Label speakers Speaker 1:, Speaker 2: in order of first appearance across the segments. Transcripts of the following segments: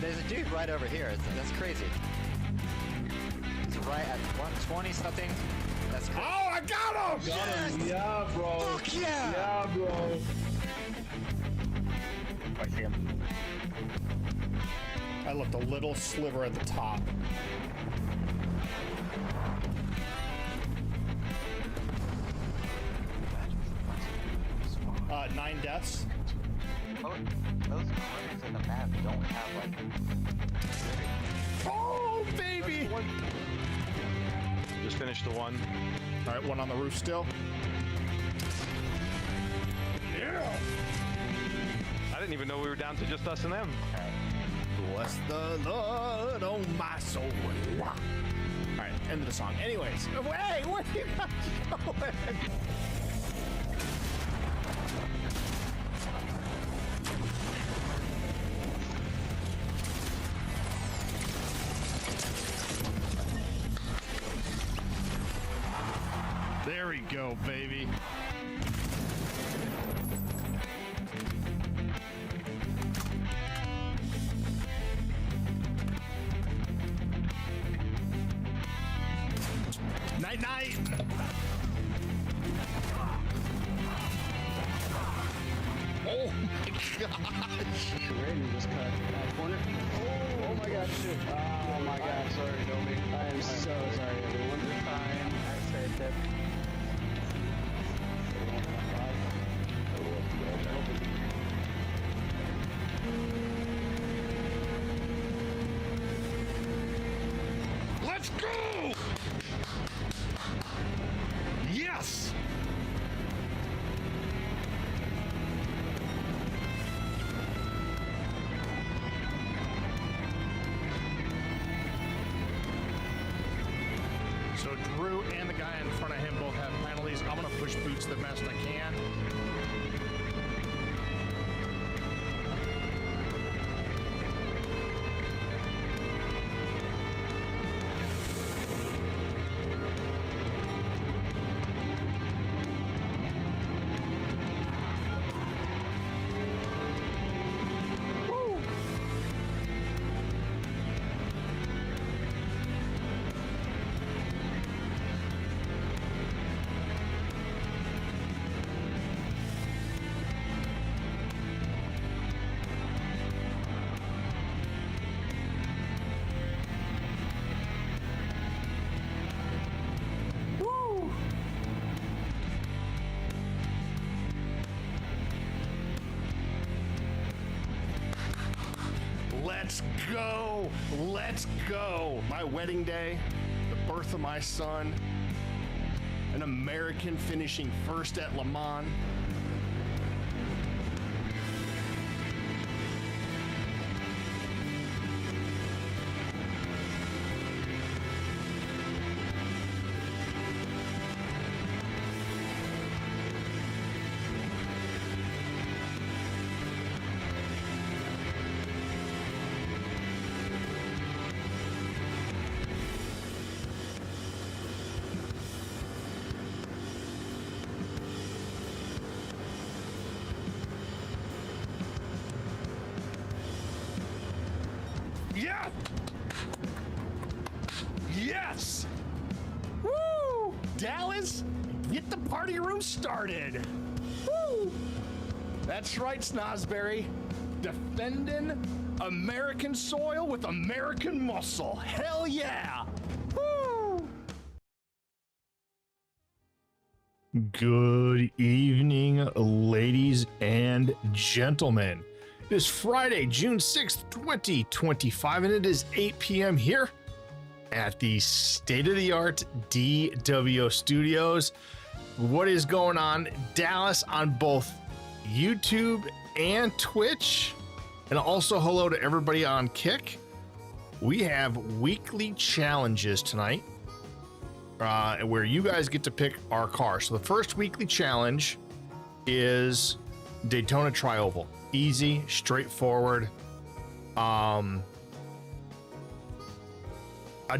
Speaker 1: There's a dude right over here. That's crazy. He's right at 120 something. That's crazy.
Speaker 2: Oh, I got him!
Speaker 1: Yes!
Speaker 3: Yeah, bro.
Speaker 1: Fuck yeah!
Speaker 3: Yeah, bro.
Speaker 2: I see him. I left a little sliver at the top. Nine deaths.
Speaker 4: Those corners in the map don't have like.
Speaker 2: Oh, baby!
Speaker 5: Just finished the one.
Speaker 2: All right, one on the roof still. Yeah!
Speaker 5: I didn't even know we were down to just us and them.
Speaker 2: Bless the Lord, oh my soul. All right, end of the song. Anyways, hey, where are you guys going? There we go, baby. Night, night. Oh my gosh.
Speaker 3: Randy just cut that corner. Oh my gosh. Oh my gosh.
Speaker 4: Sorry, Domi.
Speaker 3: I am so sorry, everyone.
Speaker 4: You're fine. I saved it.
Speaker 2: Let's go! Yes! So Drew and the guy in front of him both have penalties. I'm gonna push boots the best I can. Let's go! Let's go! My wedding day, the birth of my son, an American finishing first at Le Mans. Yeah! Yes! Woo! Dallas, get the party room started. Woo! That's right, Snozberry. Defending American soil with American muscle. Hell yeah! Woo! Good evening, ladies and gentlemen. It is Friday, June 6th, 2025, and it is 8 p.m. here at the state-of-the-art DWO Studios. What is going on, Dallas, on both YouTube and Twitch? And also hello to everybody on Kick. We have weekly challenges tonight where you guys get to pick our car. So the first weekly challenge is Daytona Tri-Oval. Easy, straightforward. I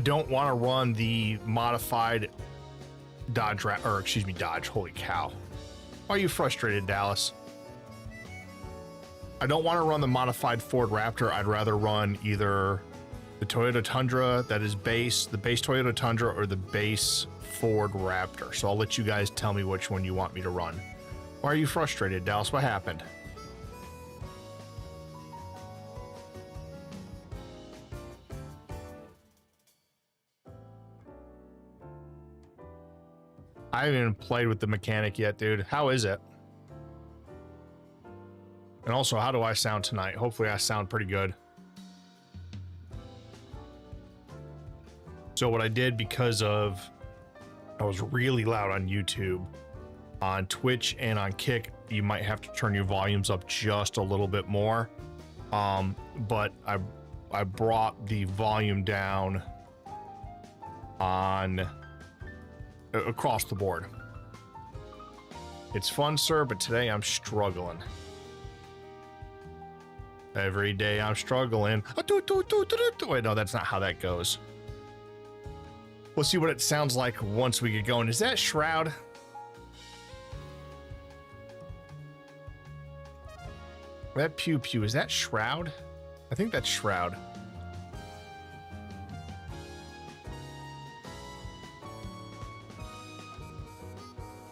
Speaker 2: don't want to run the modified Dodge, Dodge. Holy cow. Why are you frustrated, Dallas? I don't want to run the modified Ford Raptor. I'd rather run either the Toyota Tundra that is base, the base Toyota Tundra, or the base Ford Raptor. So I'll let you guys tell me which one you want me to run. Why are you frustrated, Dallas? What happened? I haven't even played with the mechanic yet, dude. How is it? And also, how do I sound tonight? Hopefully I sound pretty good. So what I did, because of I was really loud on YouTube, on Twitch and on Kick, you might have to turn your volumes up just a little bit more. But I brought the volume down on across the board. It's fun, sir, but today I'm struggling. Every day I'm struggling. Wait, no, that's not how that goes. We'll see what it sounds like once we get going. Is that Shroud? That pew pew, is that Shroud? I think that's Shroud.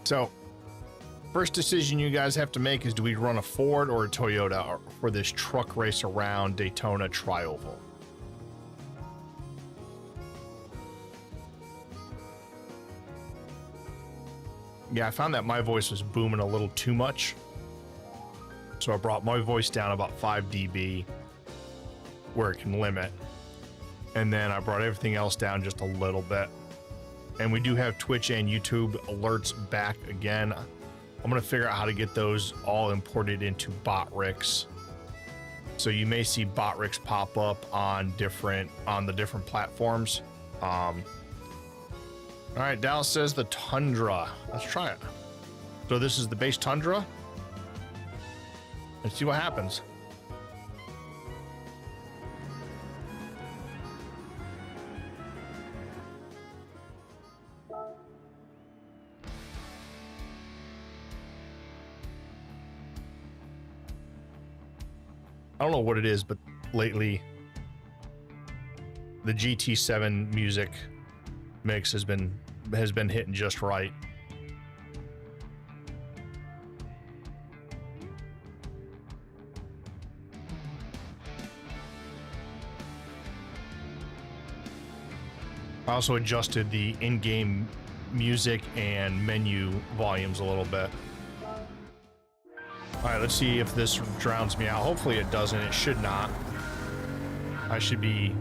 Speaker 2: So, first decision you guys have to make is, do we run a Ford or a Toyota for this truck race around Daytona Tri-Oval? Yeah, I found that my voice was booming a little too much. So I brought my voice down about 5 dB where it can limit. And then I brought everything else down just a little bit. And we do have Twitch and YouTube alerts back again. I'm going to figure out how to get those all imported into bot rigs. So you may see bot rigs pop up on the different platforms. All right, Dallas says the Tundra. Let's try it. So this is the base Tundra. Let's see what happens. I don't know what it is, but lately the GT7 music mix has been hitting just right. I also adjusted the in-game music and menu volumes a little bit. All right, let's see if this drowns me out. Hopefully it doesn't. It should not. I should be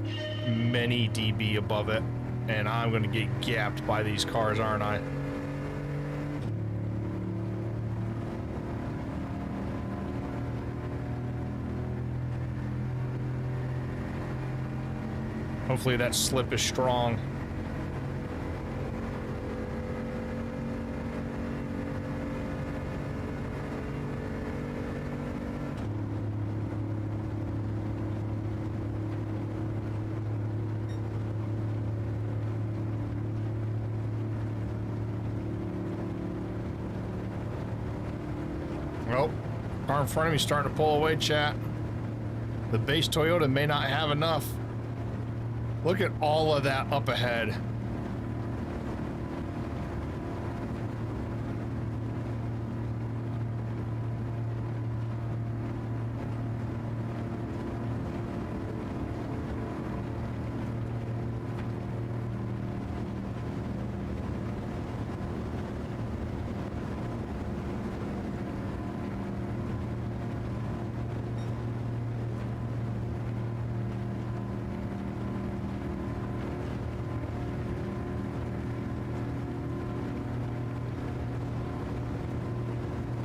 Speaker 2: many dB above it, and I'm going to get gapped by these cars, aren't I? Hopefully that slip is strong. Well, car in front of me starting to pull away, chat. The base Toyota may not have enough. Look at all of that up ahead.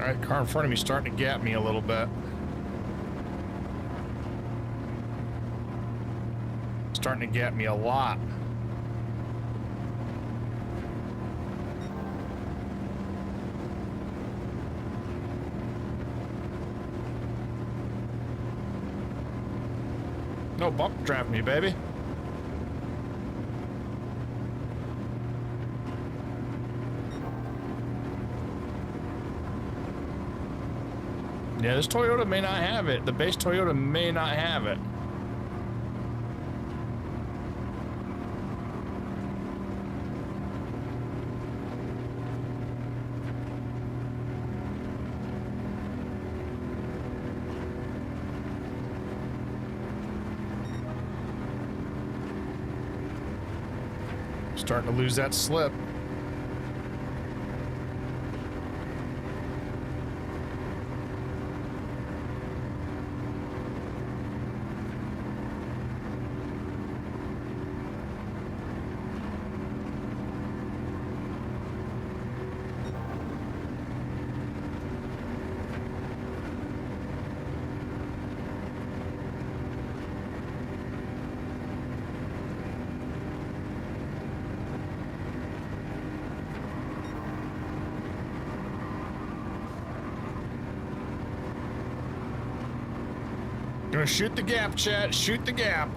Speaker 2: All right, car in front of me starting to gap me a little bit. Starting to gap me a lot. No bump draft me, baby. Yeah, this Toyota may not have it. The base Toyota may not have it. Starting to lose that slip. Gonna shoot the gap, chat. Shoot the gap.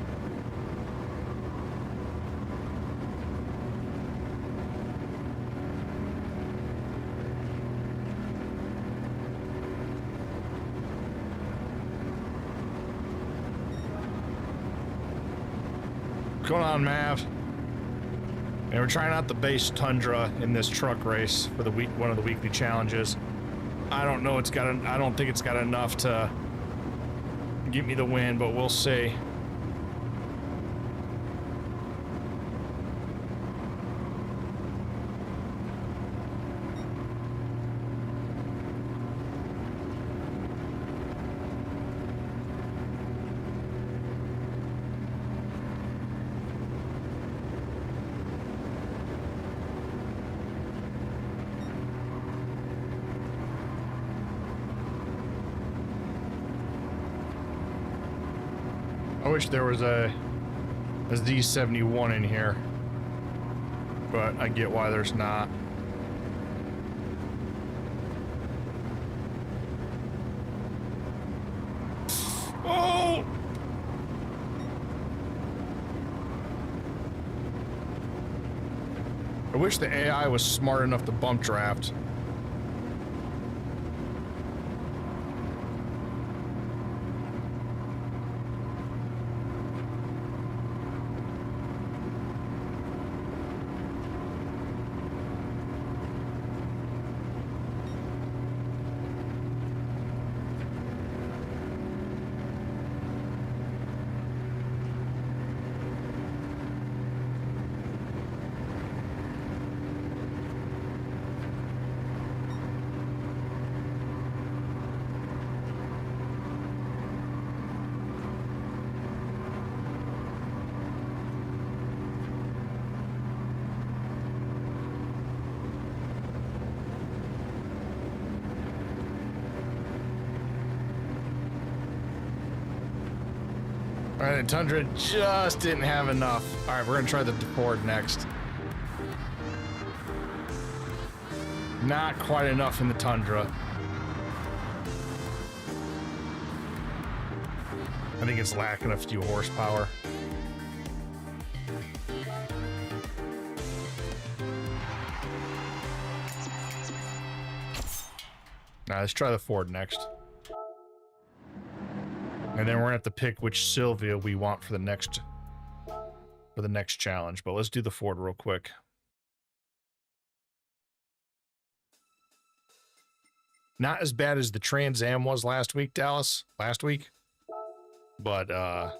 Speaker 2: What's going on, Mav? And we're trying out the base Tundra in this truck race for the week, one of the weekly challenges. I don't know. I don't think it's got enough to get me the win, but we'll see. I wish there was a Z71 in here, but I get why there's not. Oh! I wish the AI was smart enough to bump draft. Alright, the Tundra just didn't have enough. Alright, we're gonna try the Ford next. Not quite enough in the Tundra. I think it's lacking a few horsepower. Now let's try the Ford next. And then we're gonna have to pick which Sylvia we want for the next challenge. But let's do the Ford real quick. Not as bad as the Trans Am was last week, Dallas. Last week. But alright,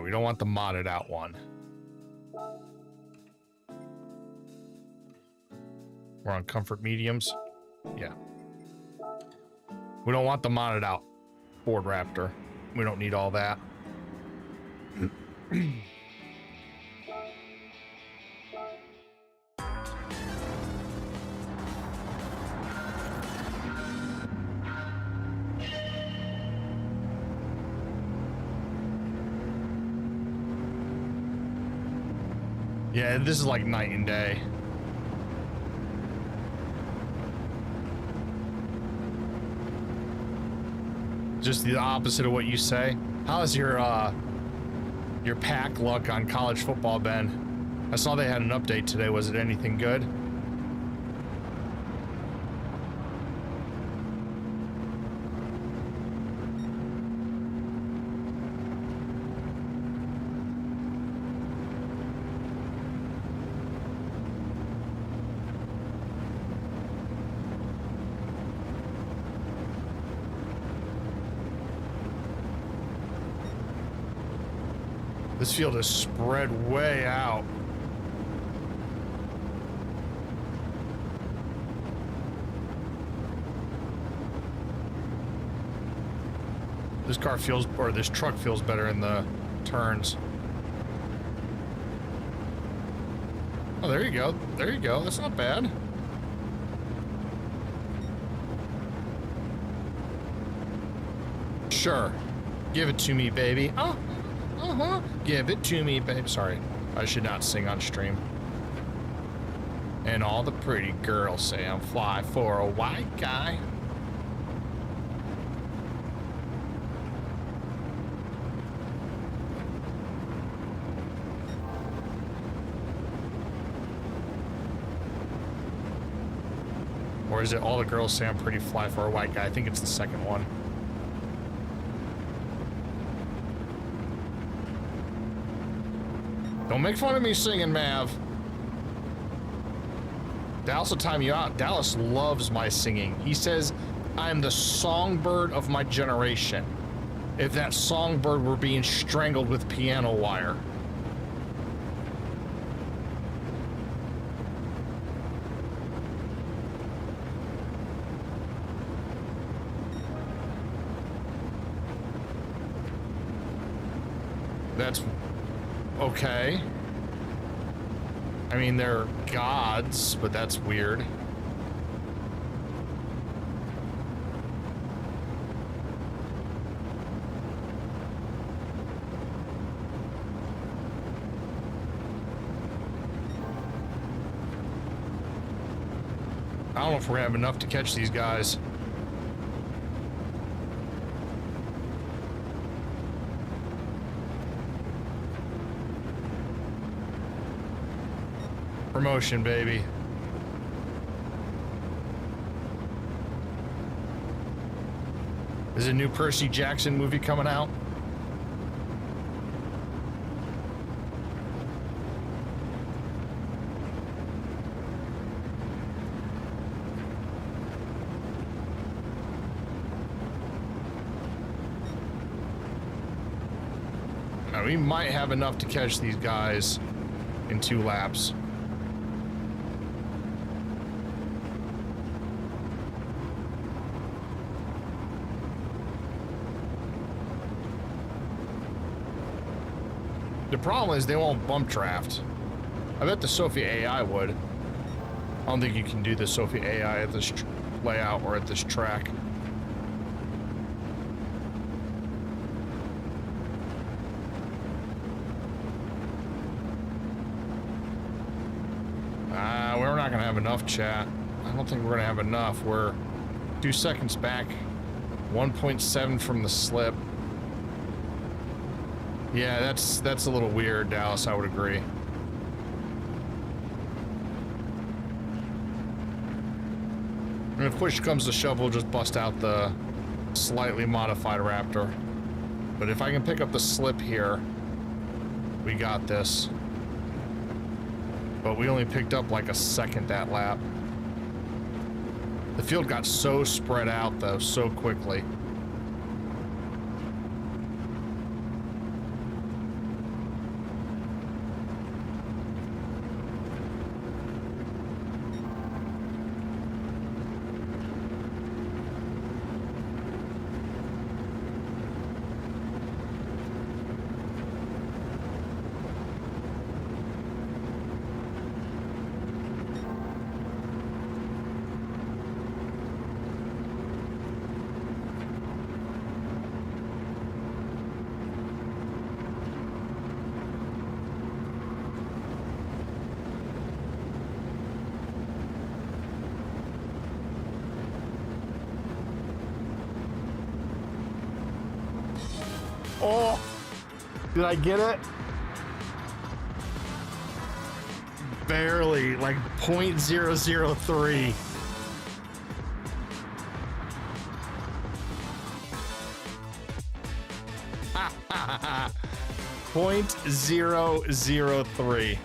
Speaker 2: we don't want the modded out one. We're on comfort mediums. Yeah. We don't want the modded out Ford Raptor. We don't need all that. Yeah, this is like night and day. Just the opposite of what you say. How's your pack luck on college football been? I saw they had an update today. Was it anything good? This field is spread way out. This car feels, or this truck feels better in the turns. Oh, there you go. There you go. That's not bad. Sure. Give it to me, baby. Oh, uh-huh. Give it to me, babe. Sorry. I should not sing on stream. And all the pretty girls say I'm fly for a white guy. Or is it all the girls say I'm pretty fly for a white guy? I think it's the second one. Don't make fun of me singing, Mav. Dallas will time you out. Dallas loves my singing. He says I'm the songbird of my generation. If that songbird were being strangled with piano wire. That's okay. I mean, they're gods, but that's weird. I don't know if we're gonna have enough to catch these guys. Promotion, baby. Is a new Percy Jackson movie coming out? Now, we might have enough to catch these guys in 2 laps. The problem is they won't bump draft. I bet the Sophie AI would. I don't think you can do the Sophie AI at this layout or at this track. We're not gonna have enough, chat. I don't think we're gonna have enough. We're 2 seconds back. 1.7 from the slip. Yeah, that's a little weird, Dallas, I would agree. And if push comes to shove, we'll just bust out the slightly modified Raptor. But if I can pick up the slip here, we got this. But we only picked up like a second that lap. The field got so spread out, though, so quickly. Oh, did I get it? Barely, like 0.003. Ha ha ha. 0.003.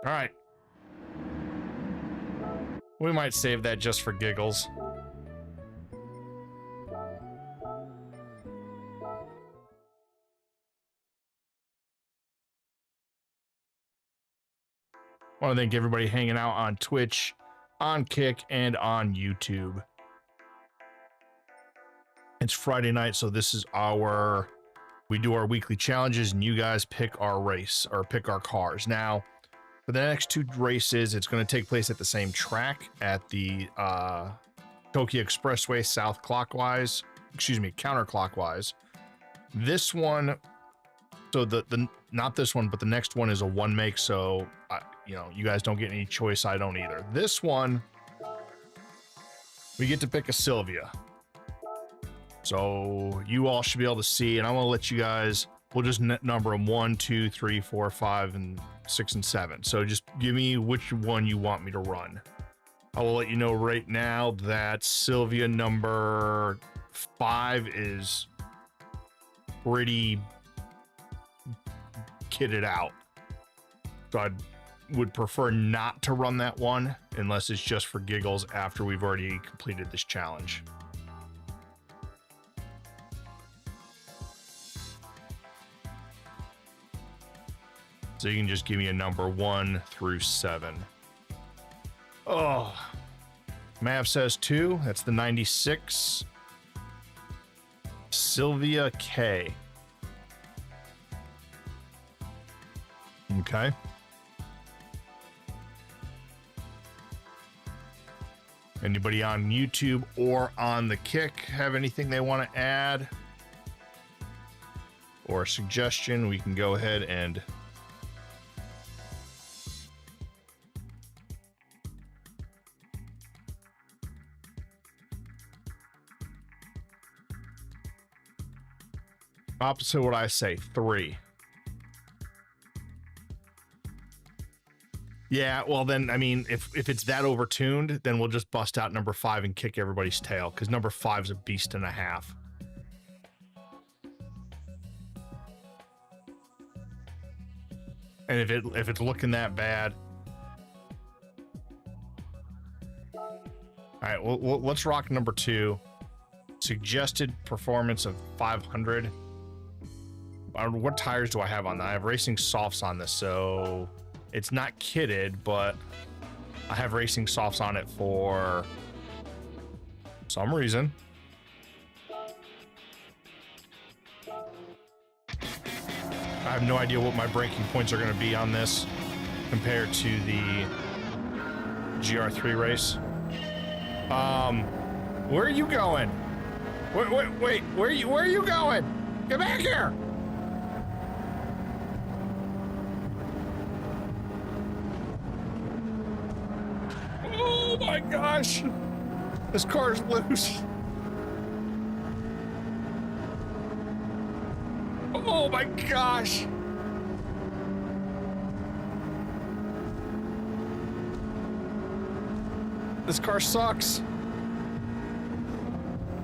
Speaker 2: All right. We might save that just for giggles. I want to thank everybody hanging out on Twitch, on Kick, and on YouTube. It's Friday night, so this is we do our weekly challenges, and you guys pick our race, or pick our cars. Now, for the next 2 races, it's going to take place at the same track at the Tokyo Expressway counterclockwise. This one, so not this one, but the next one is a 1 make, so you know, you guys don't get any choice. I don't either. This one, we get to pick a Sylvia. So you all should be able to see, and I want to let you guys, we'll just number them 1, 2, 3, 4, 5, and 6, and 7. So just give me which one you want me to run. I will let you know right now that Sylvia number 5 is pretty kitted out. So I would prefer not to run that one unless it's just for giggles after we've already completed this challenge. So you can just give me a number 1 through 7. Oh, Mav says 2. That's the 96. Sylvia K. Okay. Anybody on YouTube or on the Kick have anything they want to add or a suggestion? We can go ahead and opposite what I say, 3. Yeah, well then, I mean, if it's that overtuned, then we'll just bust out number 5 and kick everybody's tail, because number 5's a beast and a half. And if it's looking that bad, all right, well, let's rock number 2. Suggested performance of 500. What tires do I have on that? I have racing softs on this, so it's not kitted, but I have racing softs on it for some reason. I have no idea what my braking points are going to be on this compared to the GR3 race. Where are you going? Wait, where are you going? Get back here! Oh my gosh! This car's loose. Oh my gosh! This car sucks.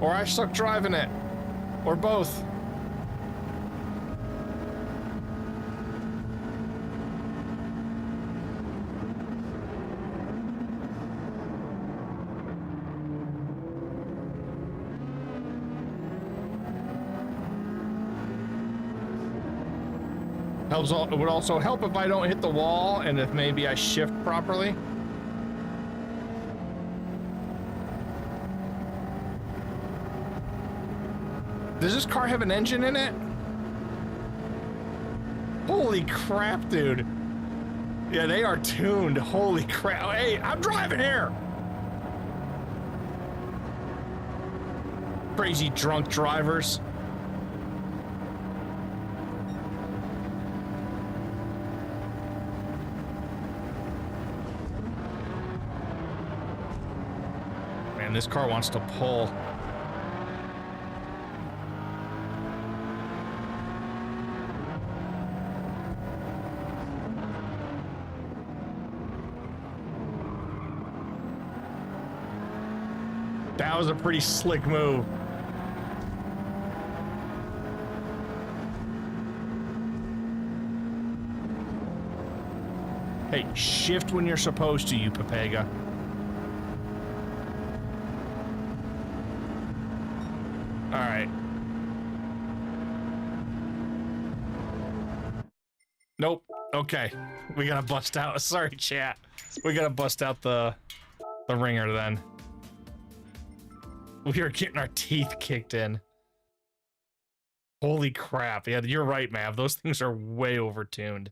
Speaker 2: Or I suck driving it. Or both. It would also help if I don't hit the wall and if maybe I shift properly. Does this car have an engine in it? Holy crap, dude. Yeah, they are tuned. Holy crap. Hey, I'm driving here. Crazy drunk drivers. Man, this car wants to pull. That was a pretty slick move. Hey, shift when you're supposed to, you Papega. All right. Nope. Okay. We gotta bust out. Sorry, chat. We gotta bust out the ringer then. We are getting our teeth kicked in. Holy crap. Yeah, you're right, Mav. Those things are way overtuned.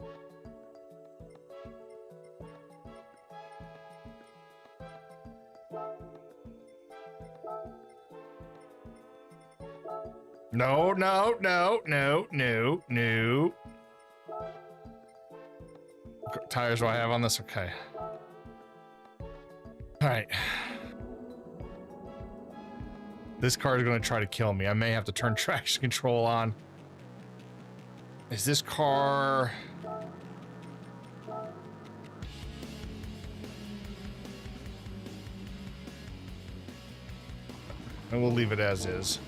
Speaker 2: No, no, no, no, no, no. What tires do I have on this? Okay. All right. This car is going to try to kill me. I may have to turn traction control on. Is this car... And we'll leave it as is.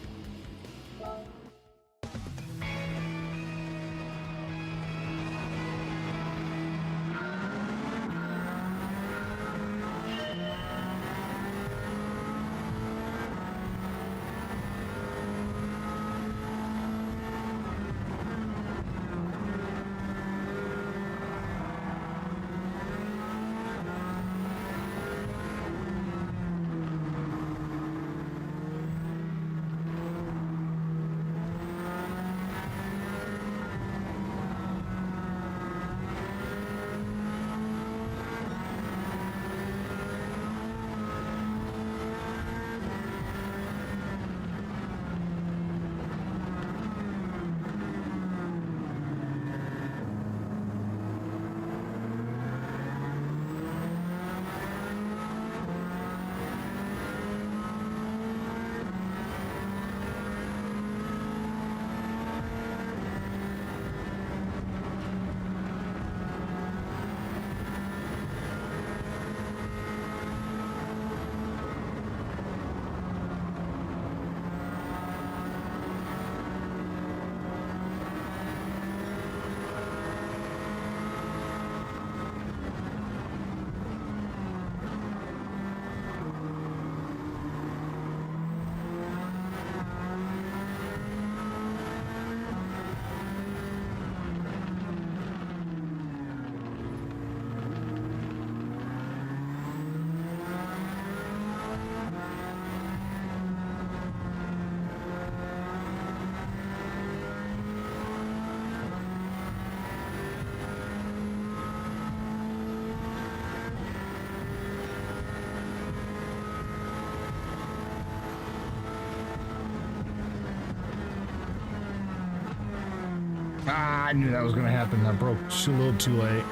Speaker 2: Ah, I knew that was going to happen. I broke a little too late.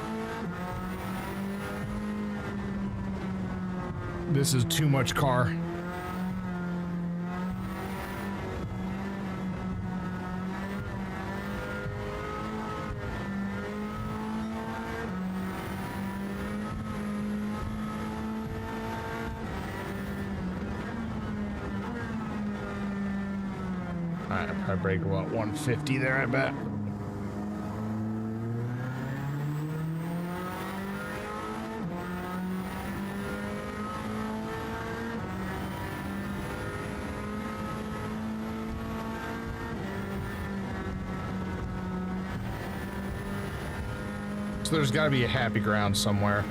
Speaker 2: This is too much car. Alright, I'll probably break about 150 there, I bet. So there's got to be a happy ground somewhere.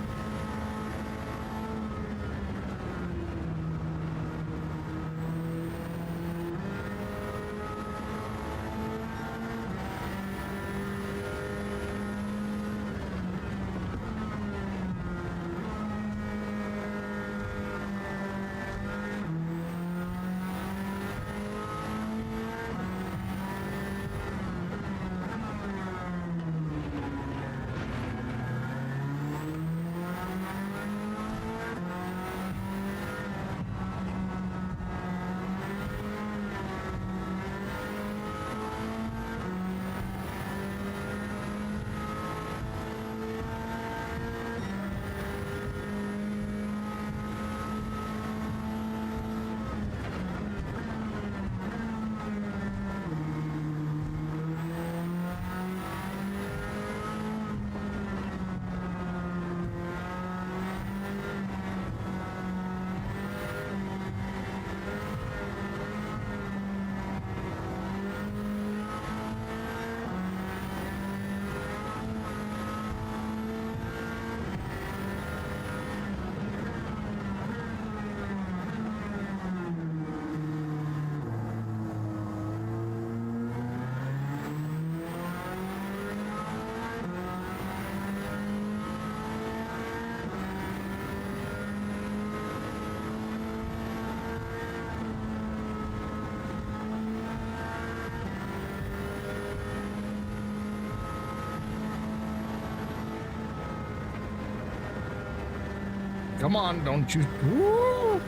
Speaker 2: Come on, don't you? Woo!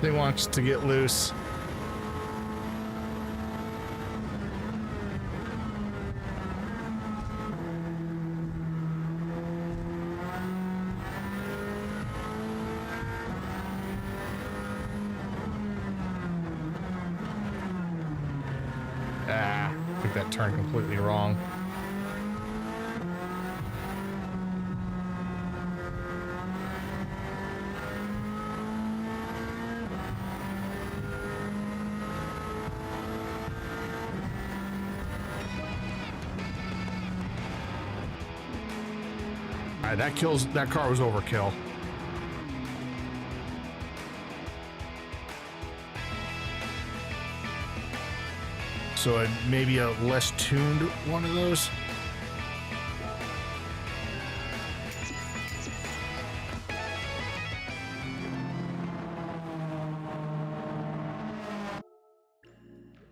Speaker 2: They want us to get loose. Ah, I think that turned completely wrong. All right, that car was overkill. So maybe a less tuned one of those.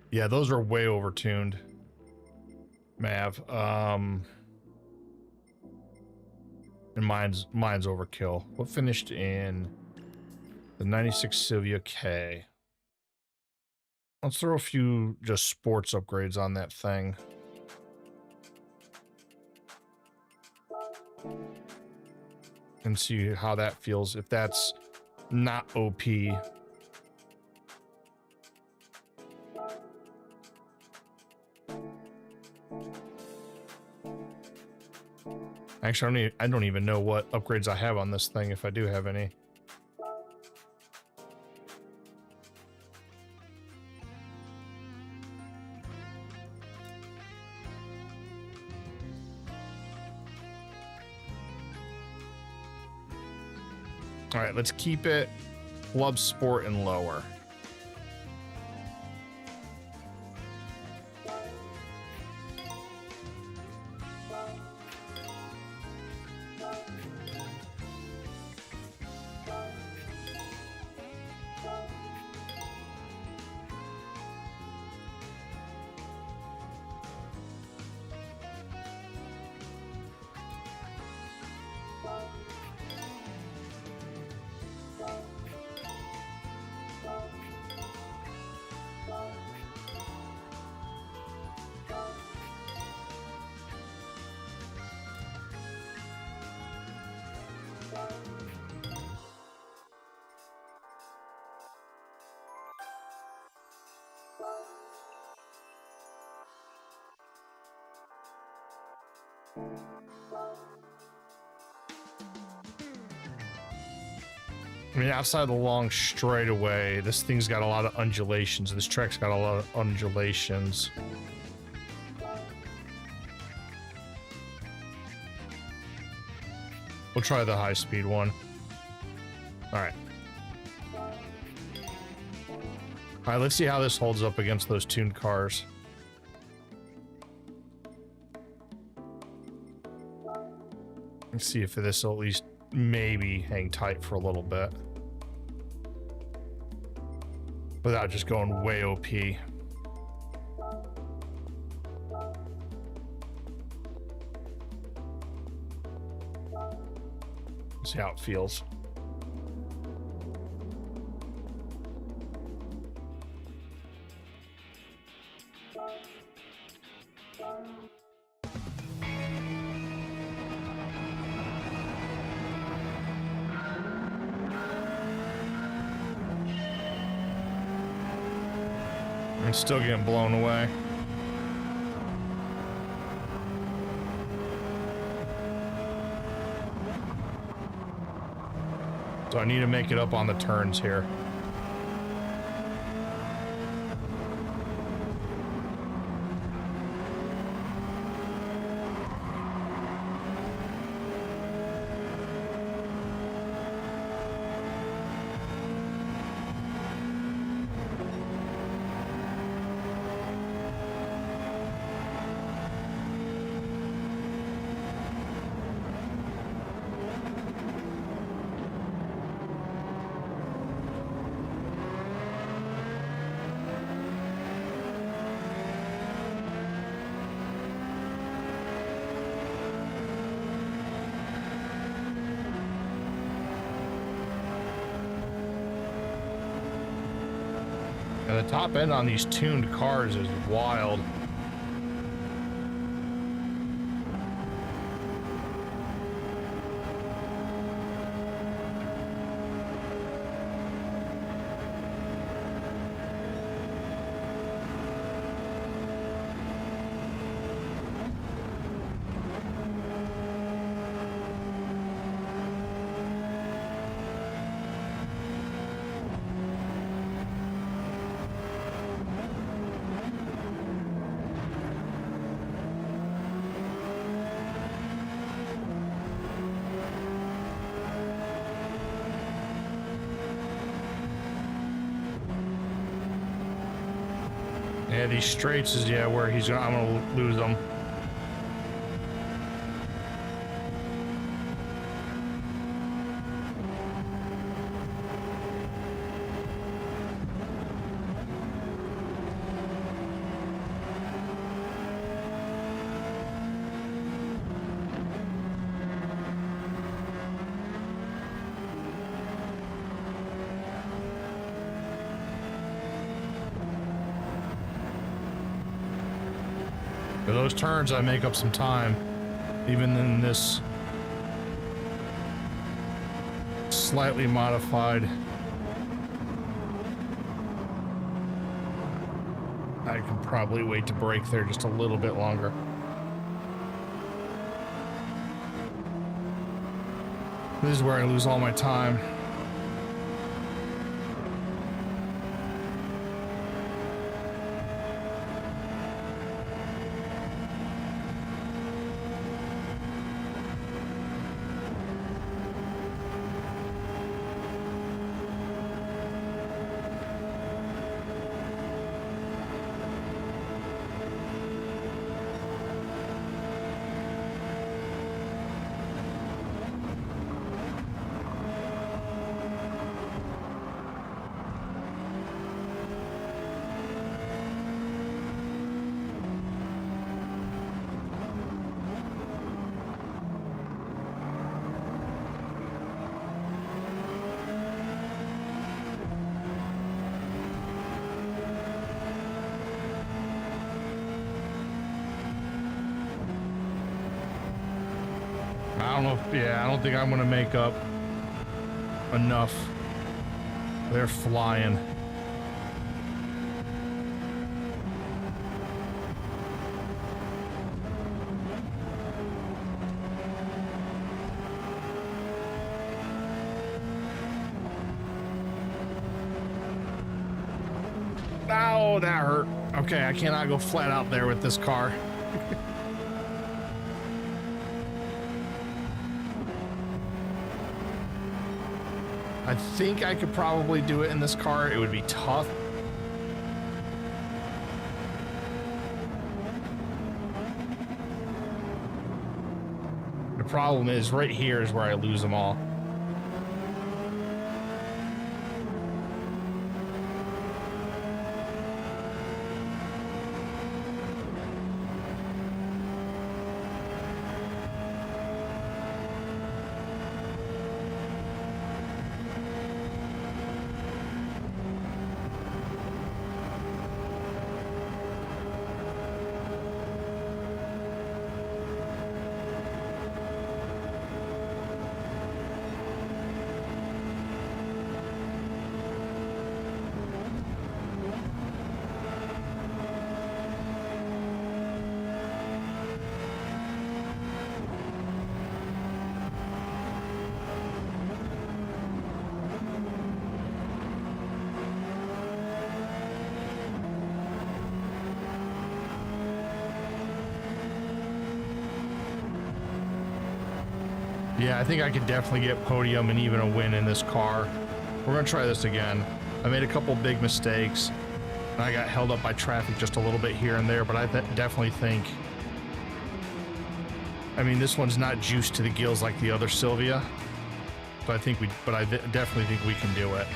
Speaker 2: Yeah, those are way overtuned. Mav. And mine's overkill. What finished in the 96 Silvia K? Let's throw a few just sports upgrades on that thing. And see how that feels, if that's not OP. Actually, I don't even know what upgrades I have on this thing, if I do have any. All right, let's keep it Club Sport and lower. I mean, outside the long straightaway, this thing's got a lot of undulations. This track's got a lot of undulations. We'll try the high-speed one. All right. All right, let's see how this holds up against those tuned cars. Let's see if this will at least maybe hang tight for a little bit without just going way OP. See how it feels. I'm still getting blown away. So I need to make it up on the turns here. And the top end on these tuned cars is wild. Yeah, these straights is where I'm gonna lose them. For those turns, I make up some time, even in this slightly modified. I can probably wait to brake there just a little bit longer. This is where I lose all my time. I don't think I'm gonna make up enough. They're flying. Oh, that hurt. Okay, I cannot go flat out there with this car. I think I could probably do it in this car. It would be tough. The problem is right here is where I lose them all. Yeah, I think I could definitely get podium and even a win in this car. We're gonna try this again. I made a couple big mistakes. I got held up by traffic just a little bit here and there, but I definitely think, I mean, this one's not juiced to the gills like the other Silvia, but I definitely think we can do it.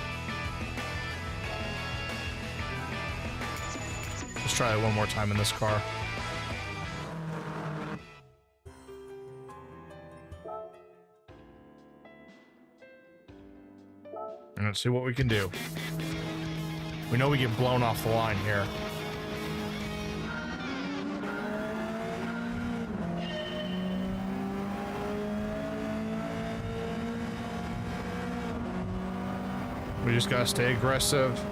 Speaker 2: Let's try it one more time in this car. And let's see what we can do. We know we get blown off the line here. We just gotta stay aggressive.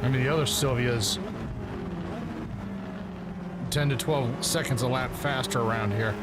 Speaker 2: I mean, the other Sylvia's 10 to 12 seconds a lap faster around here.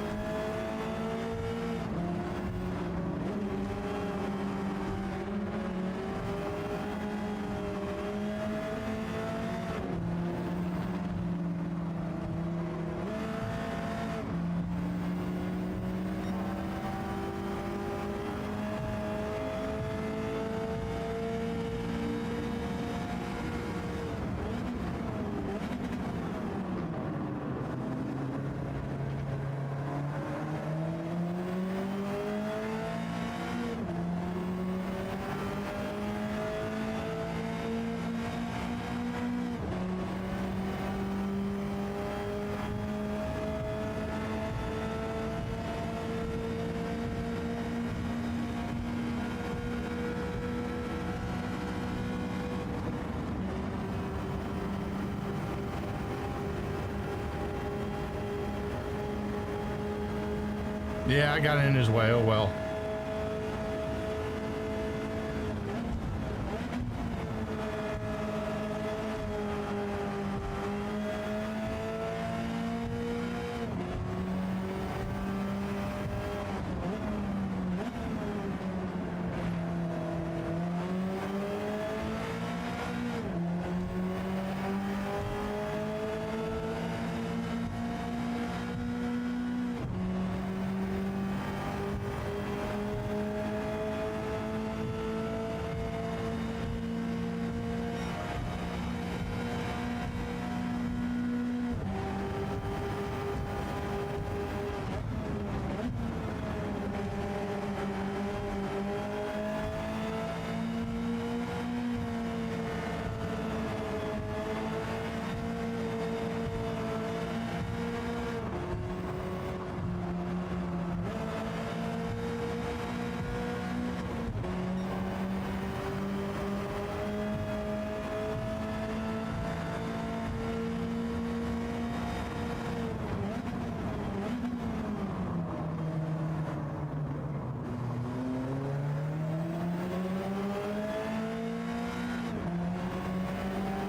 Speaker 2: Yeah, I got in his way. Oh well.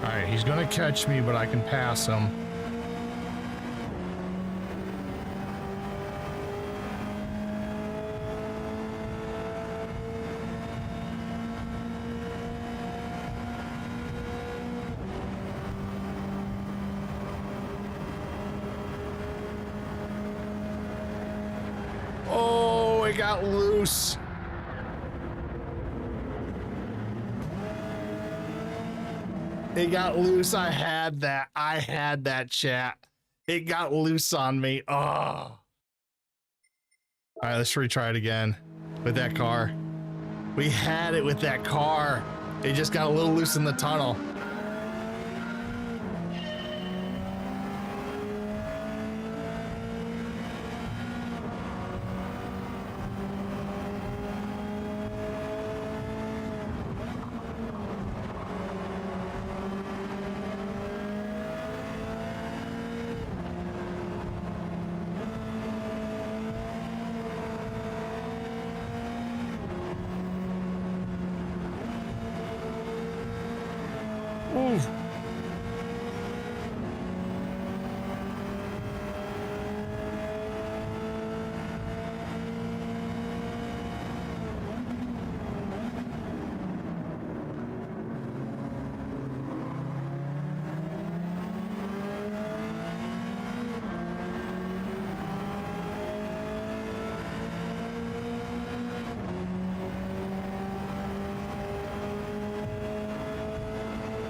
Speaker 2: Alright, he's gonna catch me, but I can pass him. Oh, it got loose. It got loose. I had that, chat. It got loose on me. Oh. All right, let's retry it again with that car. We had it with that car. It just got a little loose in the tunnel. Oof.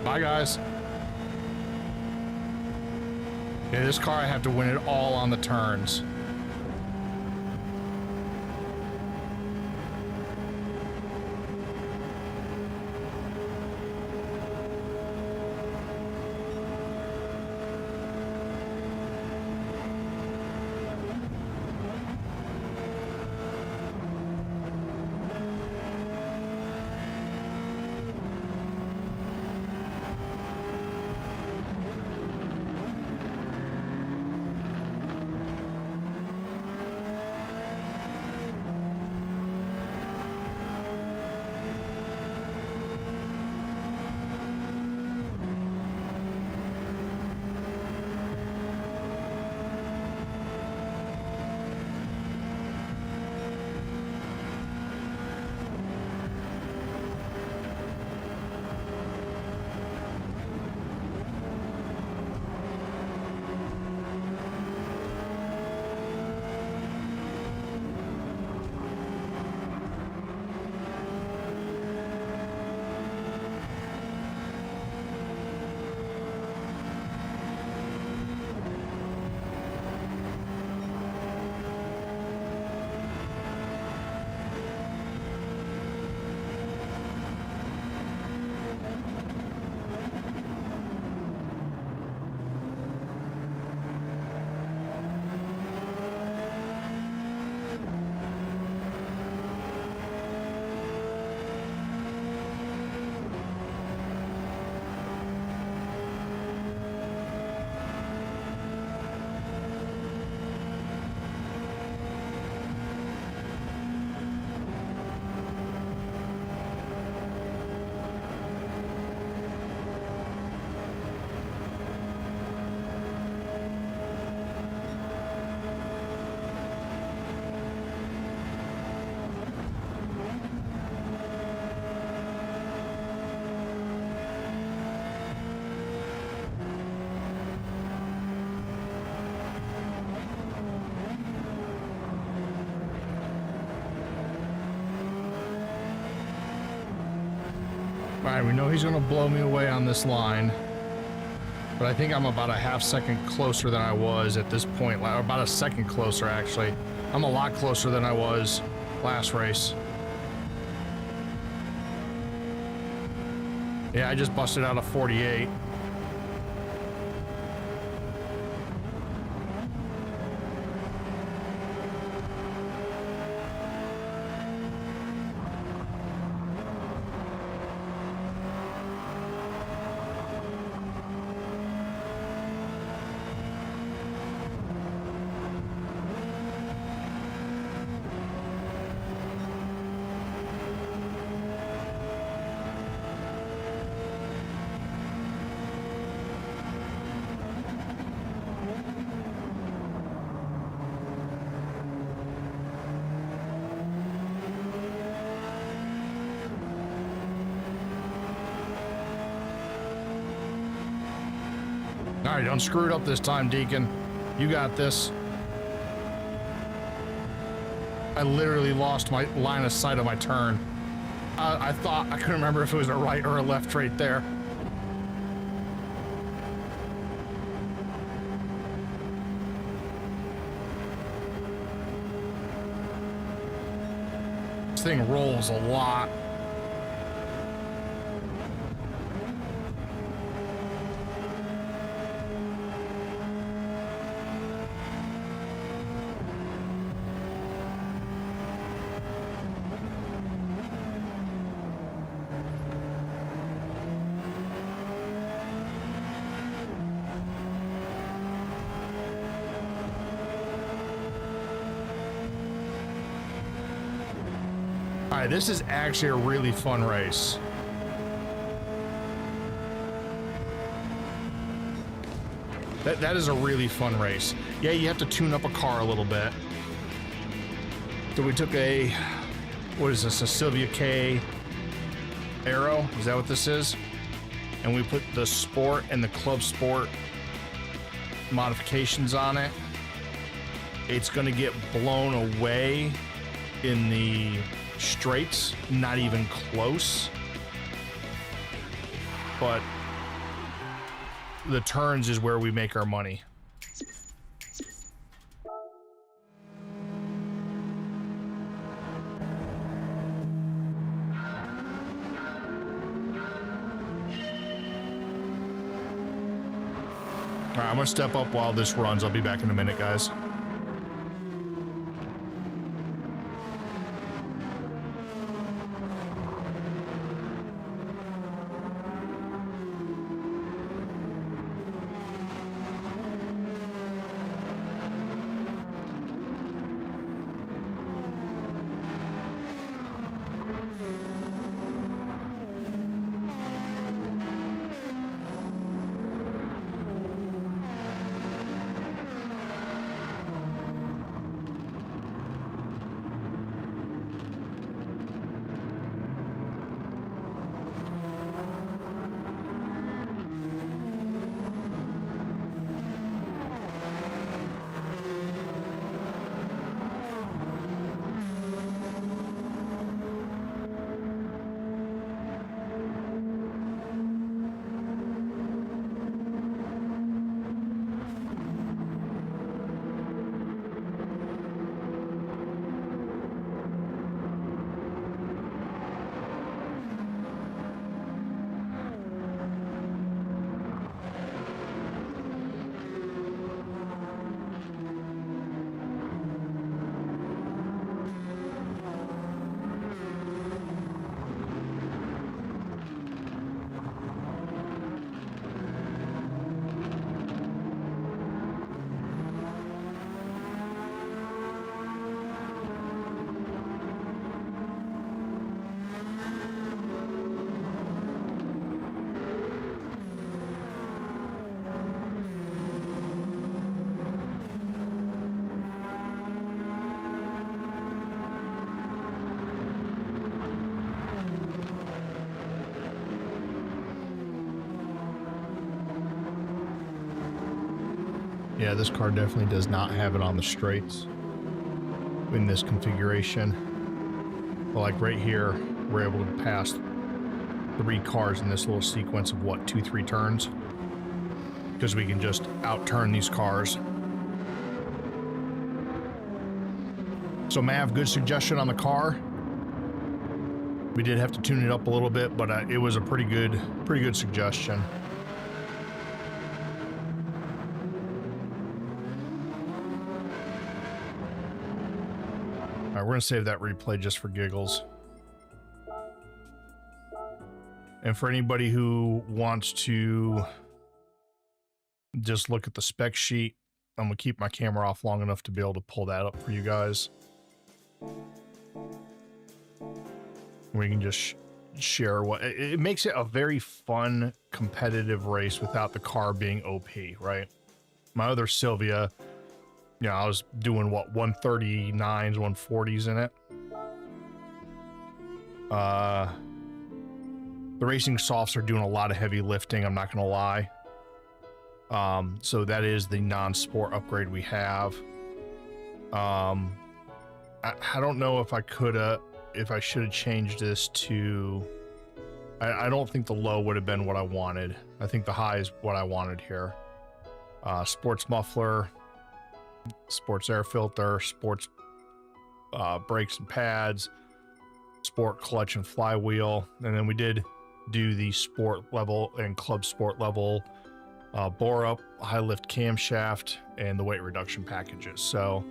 Speaker 2: Bye, guys. Yeah, this car, I have to win it all on the turns. All right, we know he's gonna blow me away on this line, but I think I'm about a half second closer than I was at this point, or about a second closer actually. I'm a lot closer than I was last race. Yeah, I just busted out a 48. All right, don't screw it up this time, Deacon. You got this. I literally lost my line of sight of my turn. I couldn't remember if it was a right or a left right there. This thing rolls a lot. All right, this is actually a really fun race. That is a really fun race. Yeah, you have to tune up a car a little bit. So we took a, what is this, a Sylvia K Aero? Is that what this is? And we put the Sport and the Club Sport modifications on it. It's gonna get blown away in the straights, not even close, but the turns is where we make our money. All right, I'm gonna step up while this runs. I'll be back in a minute, guys. Yeah, this car definitely does not have it on the straights in this configuration. But like right here, we're able to pass 3 cars in this little sequence of what, 2-3 turns? Because we can just out-turn these cars. So Mav, good suggestion on the car. We did have to tune it up a little bit, but it was a pretty good suggestion. All right, we're gonna save that replay just for giggles. And for anybody who wants to just look at the spec sheet, I'm gonna keep my camera off long enough to be able to pull that up for you guys. We can just share what it makes it a very fun competitive race without the car being OP, right? My other Sylvia, you know, I was doing what, 139s, 140s in it. The racing softs are doing a lot of heavy lifting, I'm not gonna lie. So that is the non-sport upgrade we have. I don't know if I should have changed this to, I don't think the low would have been what I wanted. I think the high is what I wanted here. Sports muffler, sports air filter, sports brakes and pads, sport clutch and flywheel. And then we did do the sport level and club sport level bore up, high lift camshaft, and the weight reduction packages. So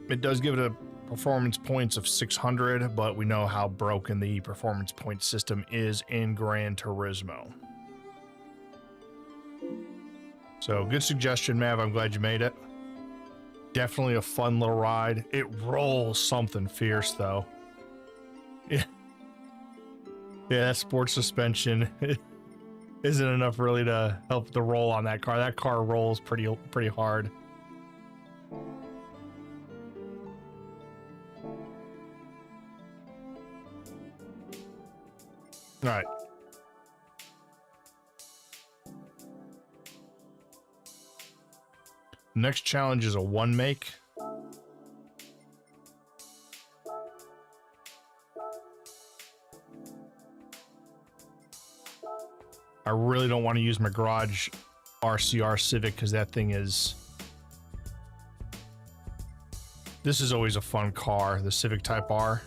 Speaker 2: it does give it a performance points of 600, but we know how broken the performance point system is in Gran Turismo. So good suggestion, Mav. I'm glad you made it. Definitely a fun little ride. It rolls something fierce though. Yeah. Yeah, that sports suspension isn't enough really to help the roll on that car. That car rolls pretty hard. All right. Next challenge is a one make. I really don't want to use my garage RCR Civic because that thing is... This is always a fun car, the Civic Type R.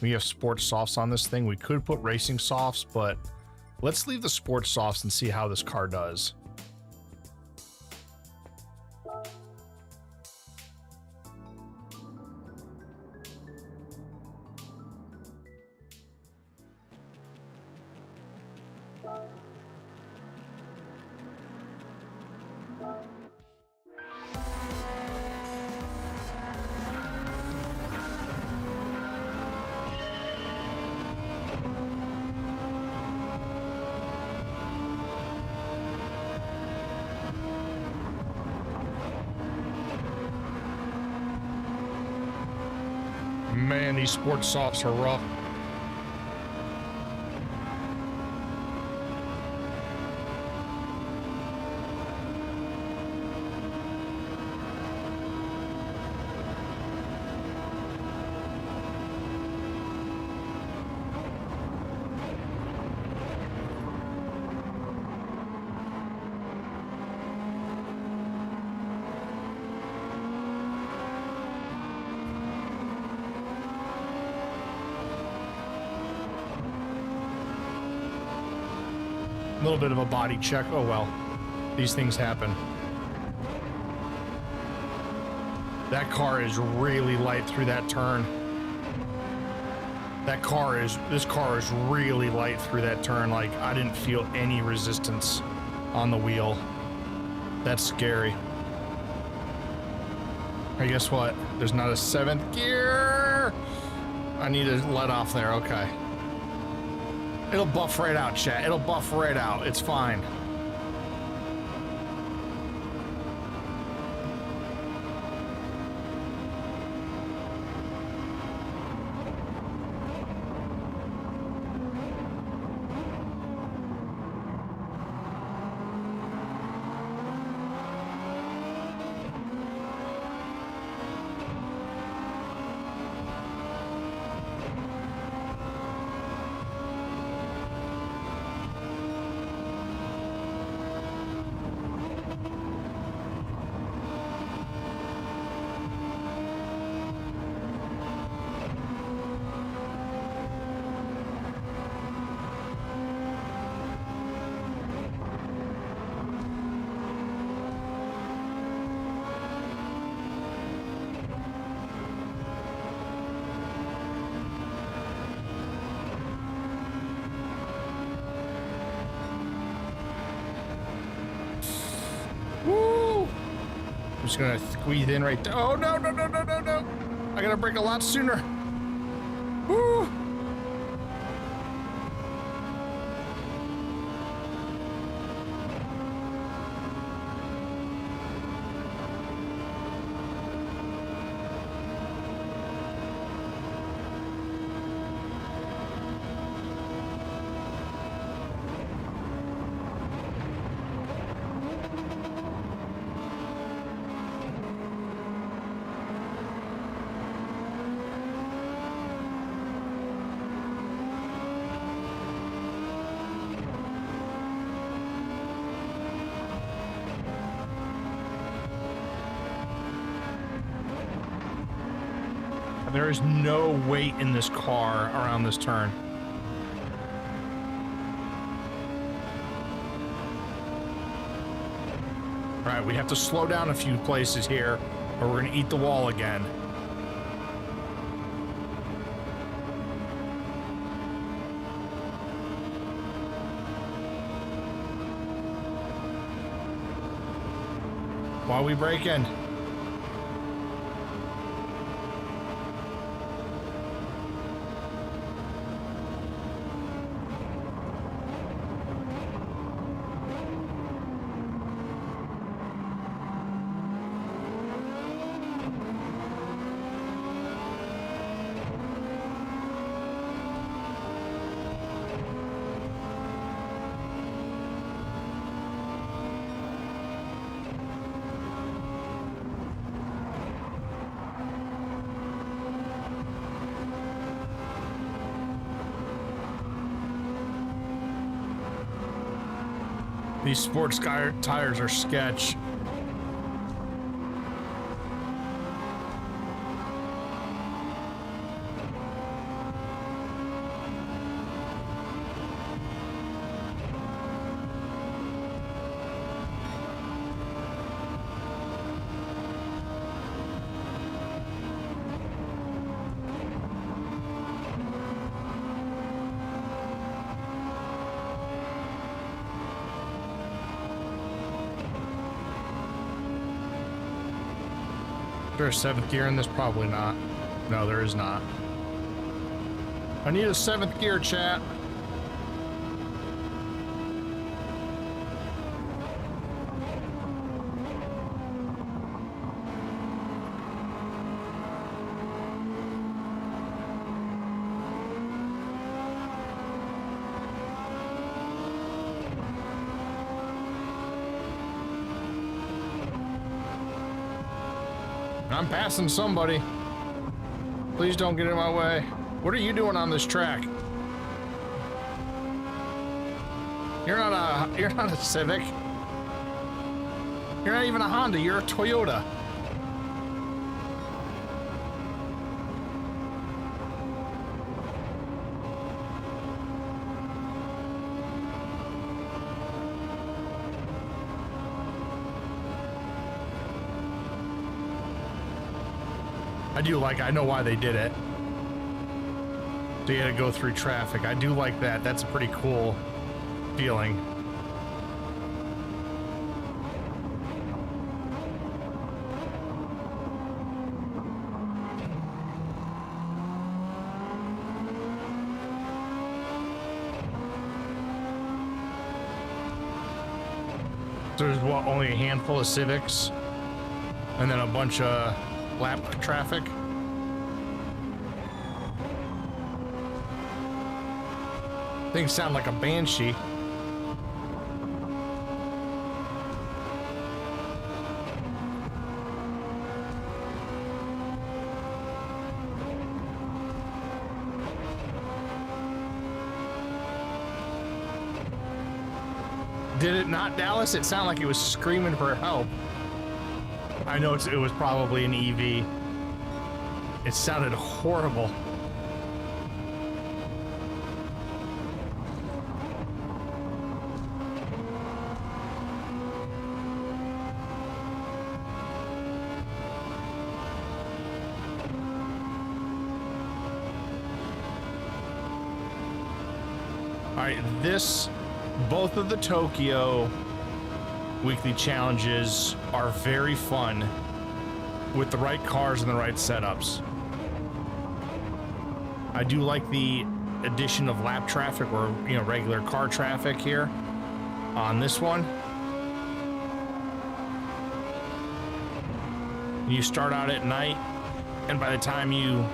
Speaker 2: We have sports softs on this thing. We could put racing softs, but let's leave the sports softs and see how this car does. Man, these sports softs are rough. A little bit of a body check. Oh well, these things happen. That car is really light through that turn. This car is really light through that turn. Like, I didn't feel any resistance on the wheel. That's scary. Hey, guess what? There's not a seventh gear. I need to let off there. Okay. It'll buff right out, chat. It'll buff right out. It's fine. I'm just gonna squeeze in right there. Oh no, no, no, no, no, no. I gotta brake a lot sooner. Woo! There is no weight in this car around this turn. All right, we have to slow down a few places here, or we're gonna eat the wall again. While we break in. These sports tires are sketch. Is there a seventh gear in this? Probably not. No, there is not. I need a seventh gear, chat. I'm passing somebody. Please don't get in my way. What are you doing on this track? You're not a Civic. You're not even a Honda, you're a Toyota. I know why they did it. They had to go through traffic. I do like that. That's a pretty cool feeling. There's what, only a handful of Civics and then a bunch of lap traffic. Things sound like a Banshee. Did it not, Dallas? It sounded like it was screaming for help. I know it was probably an EV. It sounded horrible. All right, both of the Tokyo weekly challenges are very fun with the right cars and the right setups. I do like the addition of lap traffic or, regular car traffic here on this one. You start out at night, and by the time you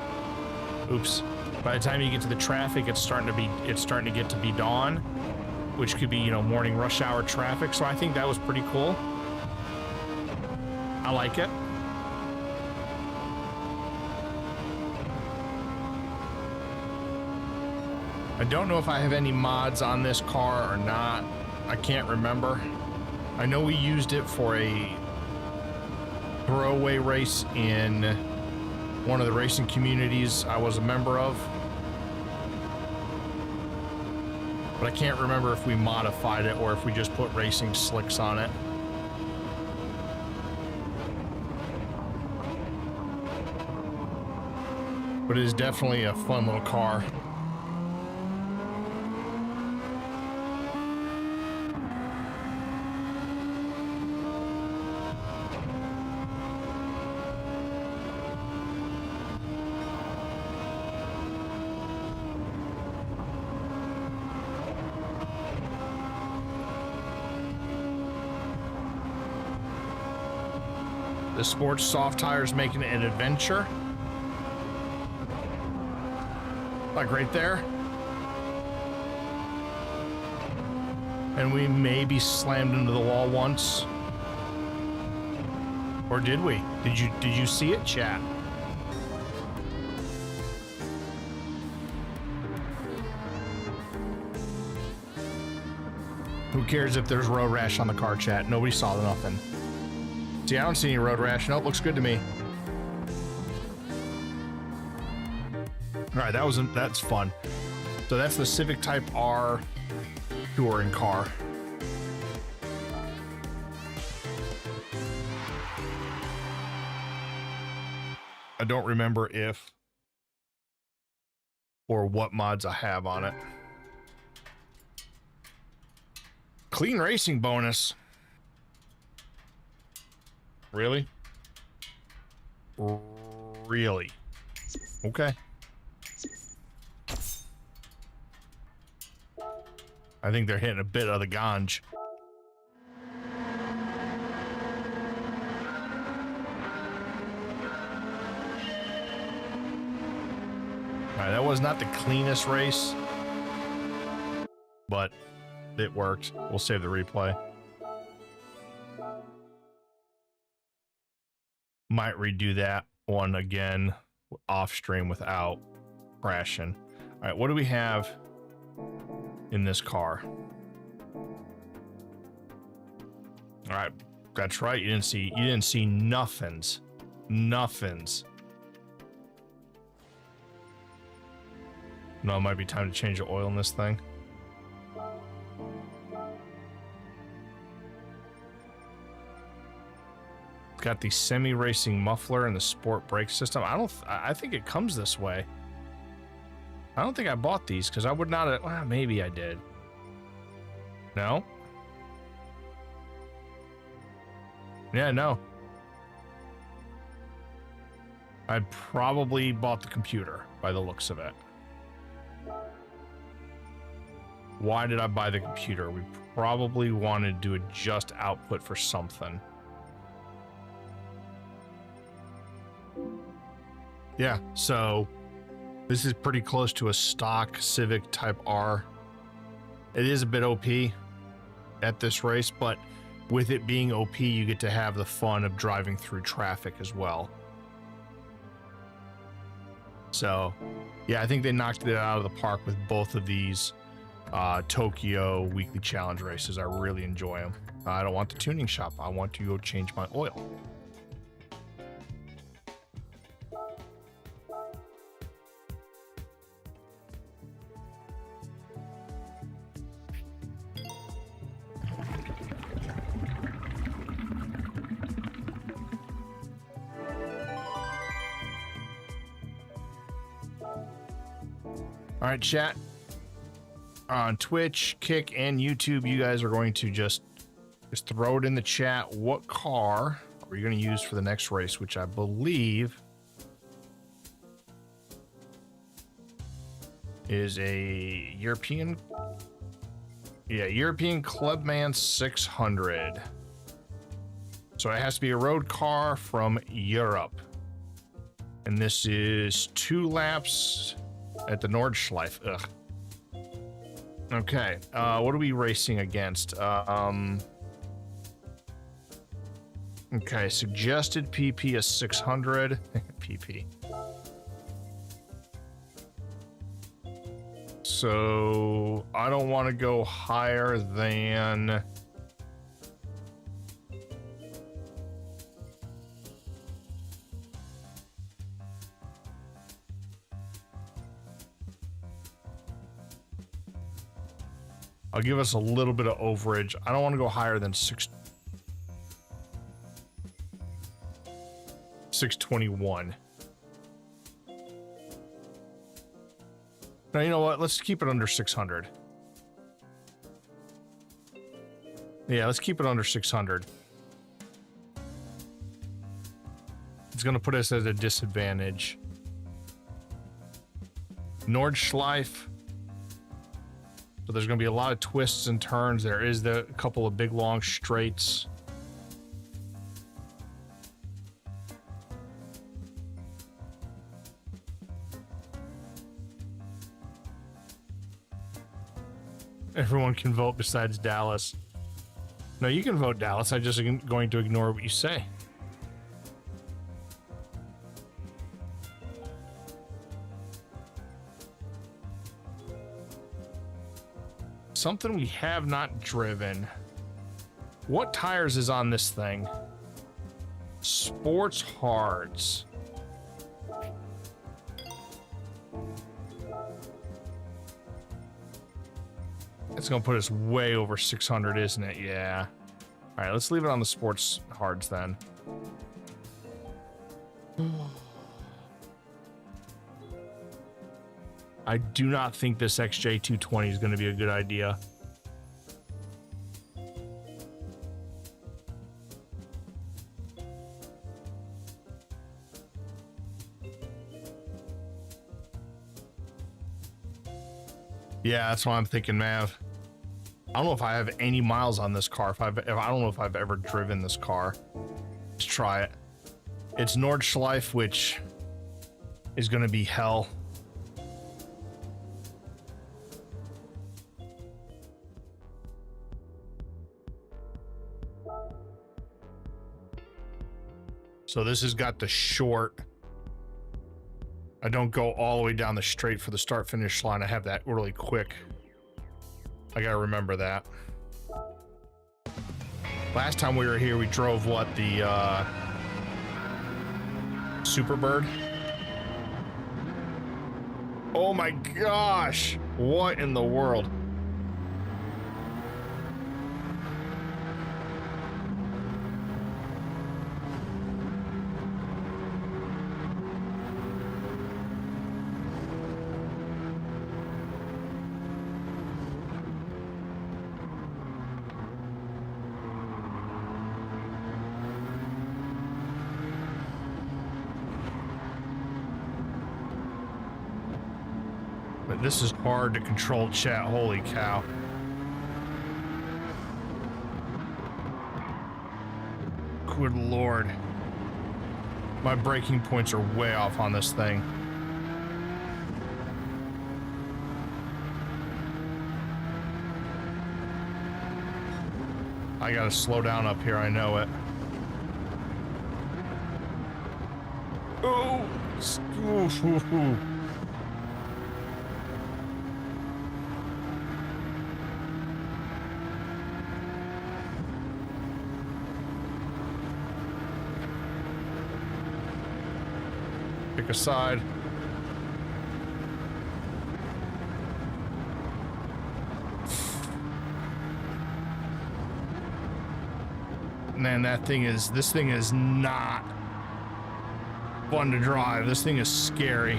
Speaker 2: get to the traffic, it's starting to get to be dawn, which could be, morning rush hour traffic. So I think that was pretty cool. I like it. I don't know if I have any mods on this car or not. I can't remember. I know we used it for a throwaway race in one of the racing communities I was a member of. But I can't remember if we modified it or if we just put racing slicks on it. But it is definitely a fun little car. The sports soft tires making an adventure. Like right there. And we maybe slammed into the wall once. Or did we? Did you see it, chat? Who cares if there's road rash on the car, chat? Nobody saw nothing. See, I don't see any road rash. Nope, looks good to me. All right, that's fun. So that's the Civic Type R touring car. I don't remember if or what mods I have on it. Clean racing bonus. Really? Really? Okay. I think they're hitting a bit of the ganj. All right, that was not the cleanest race, but it worked. We'll save the replay. Might redo that one again off stream without crashing. All right, what do we have in this car? All right, that's right. You didn't see nothings. Nothings. No, it might be time to change the oil in this thing. Got the semi-racing muffler and the sport brake system. I think it comes this way. I don't think I bought these because I would not have, well, maybe I did. No? Yeah, no. I probably bought the computer by the looks of it. Why did I buy the computer? We probably wanted to adjust output for something. Yeah, so this is pretty close to a stock Civic Type R. It is a bit OP at this race, but with it being OP, you get to have the fun of driving through traffic as well. So, yeah, I think they knocked it out of the park with both of these Tokyo weekly challenge races. I really enjoy them. I don't want the tuning shop. I want to go change my oil. All right, chat. On Twitch, Kick, and YouTube, you guys are going to just throw it in the chat. What car are you going to use for the next race, which I believe is a European Clubman 600. So it has to be a road car from Europe. And this is 2 laps at the Nordschleife. Ugh. Okay, what are we racing against? Okay, suggested PP is 600. PP. So I don't want to go higher than... I'll give us a little bit of overage. I don't want to go higher than 621. Now, you know what? Let's keep it under 600. Yeah, let's keep it under 600. It's going to put us at a disadvantage. Nordschleife. So there's going to be a lot of twists and turns. There is a couple of big long straights. Everyone can vote besides Dallas. No, you can vote Dallas. I'm just going to ignore what you say. Something we have not driven. What tires is on this thing? Sports hards. It's gonna put us way over 600, isn't it? Yeah. All right, let's leave it on the sports hards then. I do not think this XJ220 is going to be a good idea. Yeah, that's what I'm thinking, Mav. I don't know if I have any miles on this car. I don't know if I've ever driven this car. Let's try it. It's Nordschleife, which is going to be hell. So this has got the short. I don't go all the way down the straight for the start finish line. I have that really quick. I gotta remember that. Last time we were here, we drove what, the Superbird? Oh my gosh! What in the world? This is hard to control, chat. Holy cow. Good lord. My braking points are way off on this thing. I gotta slow down up here, I know it. Oh! Oof, oof, oof. Pick a side. Man, this thing is not fun to drive. This thing is scary.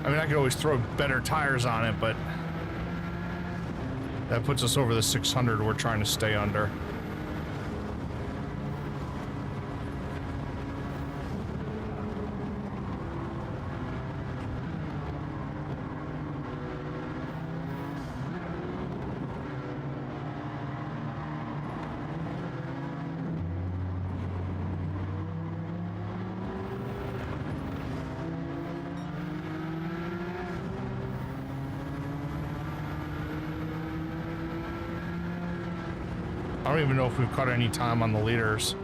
Speaker 2: I mean, I could always throw better tires on it, but that puts us over the 600 we're trying to stay under. I don't even know if we've caught any time on the leaders.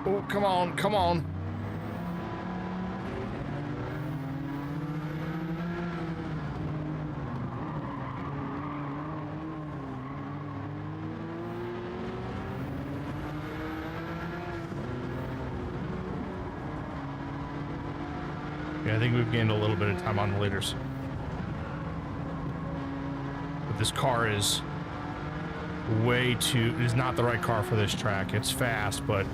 Speaker 2: Oh, come on, come on. Yeah, I think we've gained a little bit of time on the leaders. But this car is is not the right car for this track. It's fast, but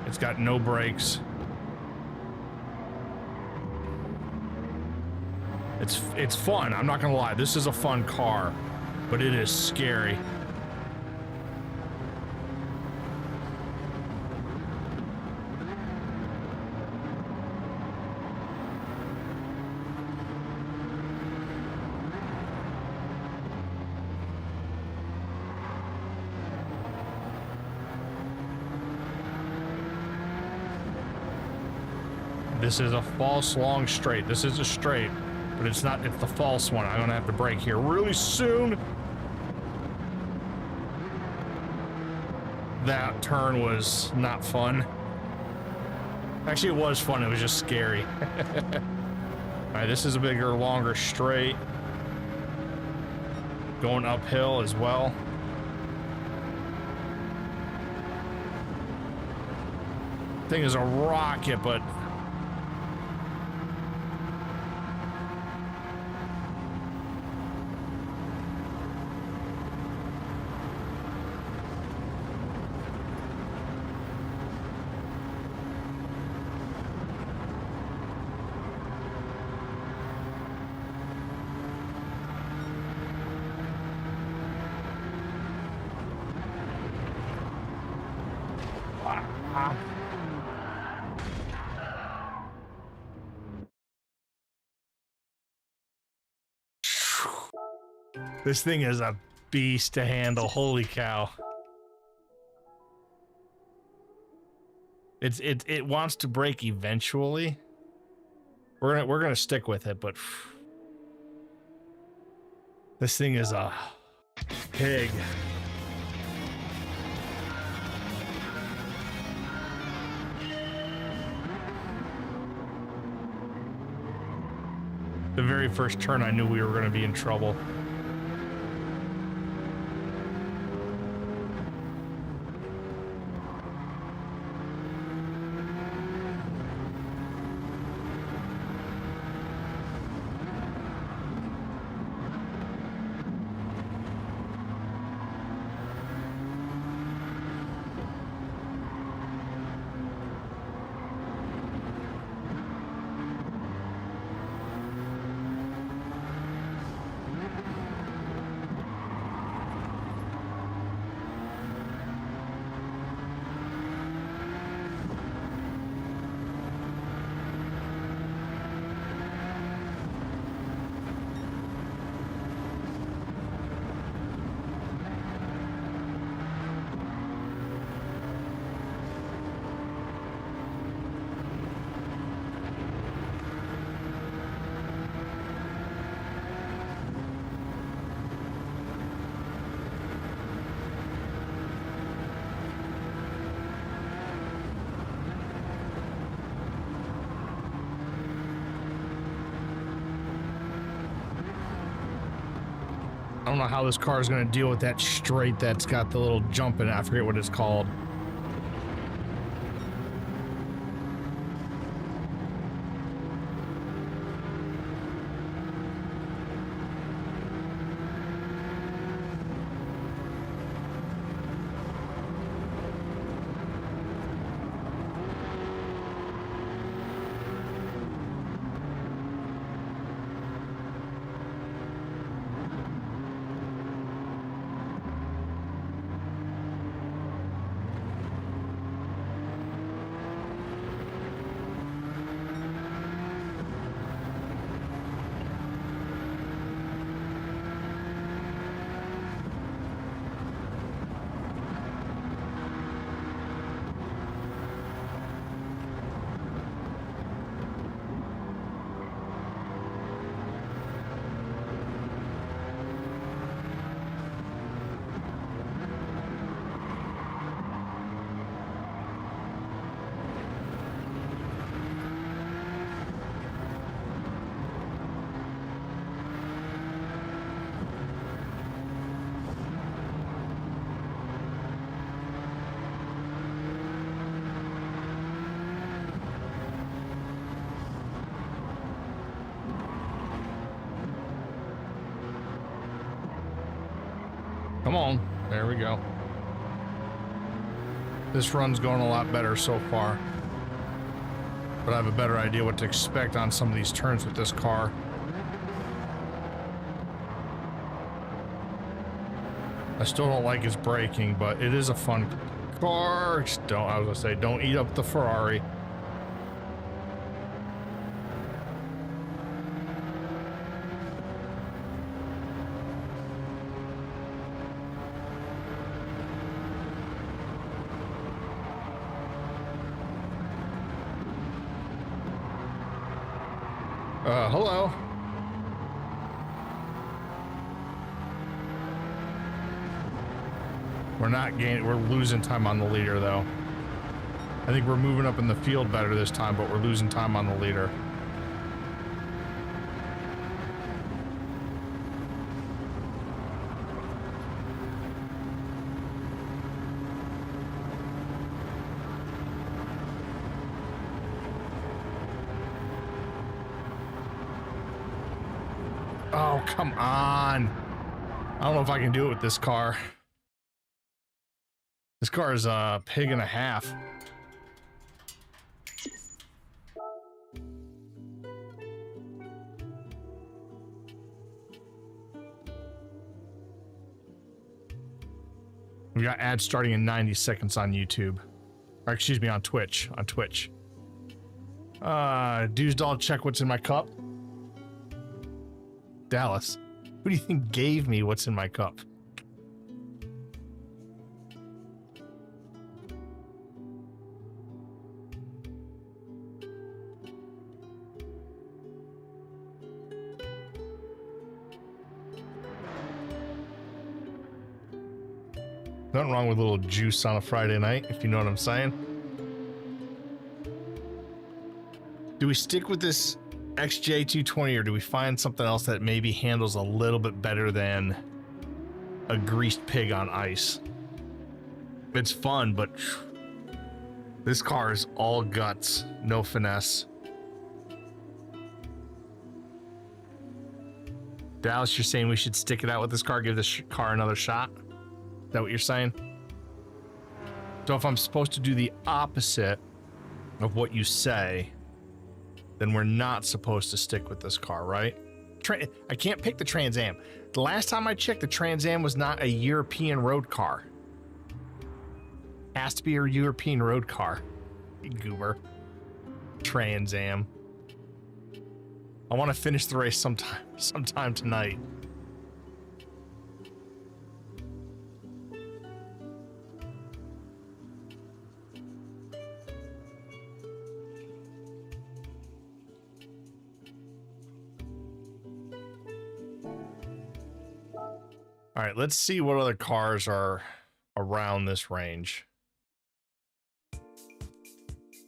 Speaker 2: it's got no brakes. It's fun, I'm not gonna lie. This is a fun car, but it is scary. This is a false long straight. This is a straight, but it's not, it's the false one. I'm gonna have to brake here really soon. That turn was not fun. Actually, it was fun, it was just scary. All right, this is a bigger, longer straight. Going uphill as well. Thing is a rocket, but this thing is a beast to handle. Holy cow. It wants to break eventually. We're gonna stick with it, but this thing is a pig. The very first turn, I knew we were gonna be in trouble. I don't know how this car is going to deal with that straight that's got the little jump in it. I forget what it's called. Come on. There we go. This run's going a lot better so far. But I have a better idea what to expect on some of these turns with this car. I still don't like its braking, but it is a fun car. I was gonna say, don't eat up the Ferrari. Hello. We're losing time on the leader though. I think we're moving up in the field better this time, but we're losing time on the leader. Oh, come on. I don't know if I can do it with this car. This car is a pig and a half. We got ads starting in 90 seconds on YouTube. Or excuse me, on Twitch. Dewsdall, check what's in my cup. Dallas, who do you think gave me what's in my cup? Nothing wrong with a little juice on a Friday night, if you know what I'm saying. Do we stick with this XJ220 or do we find something else that maybe handles a little bit better than a greased pig on ice? It's fun, but this car is all guts, no finesse. Dallas, you're saying we should stick it out with this car, give this car another shot? Is that what you're saying? So if I'm supposed to do the opposite of what you say, then we're not supposed to stick with this car, right? I can't pick the Trans Am. The last time I checked, the Trans Am was not a European road car. Has to be a European road car. You goober. Trans Am. I want to finish the race sometime tonight. All right, let's see what other cars are around this range.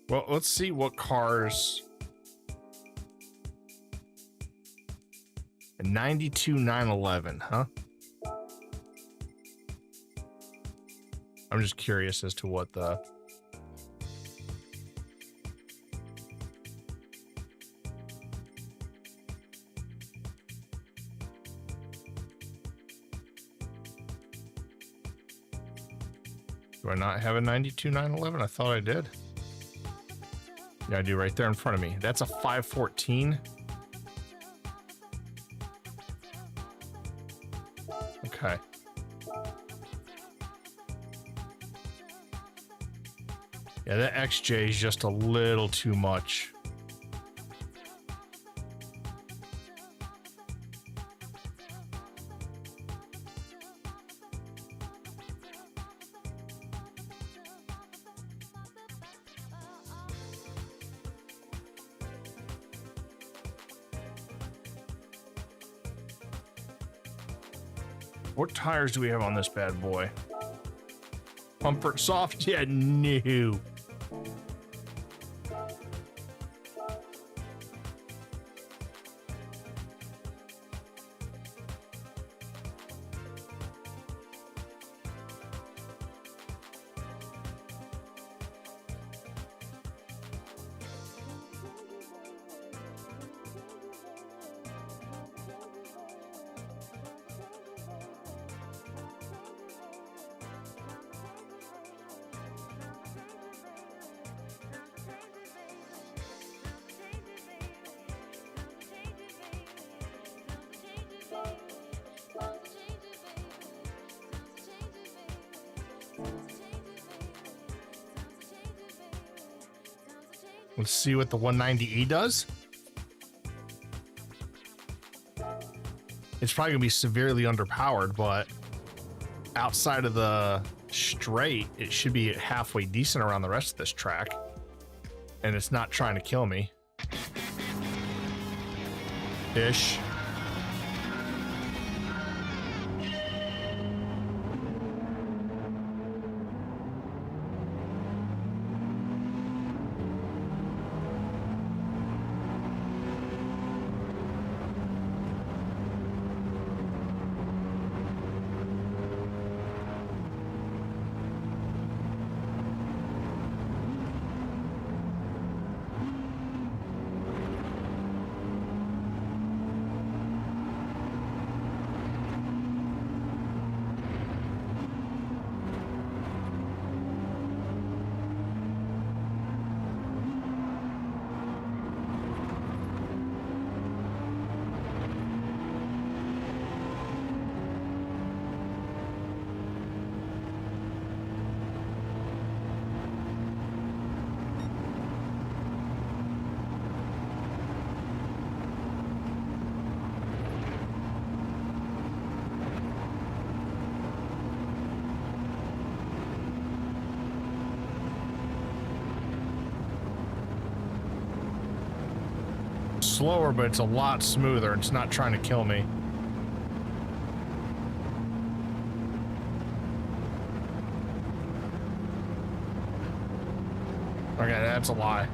Speaker 2: Well, let's see what cars. A 92 911, huh? I'm just curious as to what the... Do I not have a 92 911? I thought I did. Yeah, I do right there in front of me. That's a 514. Okay. Yeah, that XJ is just a little too much. What tires do we have on this bad boy? Comfort soft? Yeah, no. Let's see what the 190E does. It's probably gonna be severely underpowered, but outside of the straight, it should be halfway decent around the rest of this track. And it's not trying to kill me. Ish. Slower, but it's a lot smoother. It's not trying to kill me. Okay, that's a lie.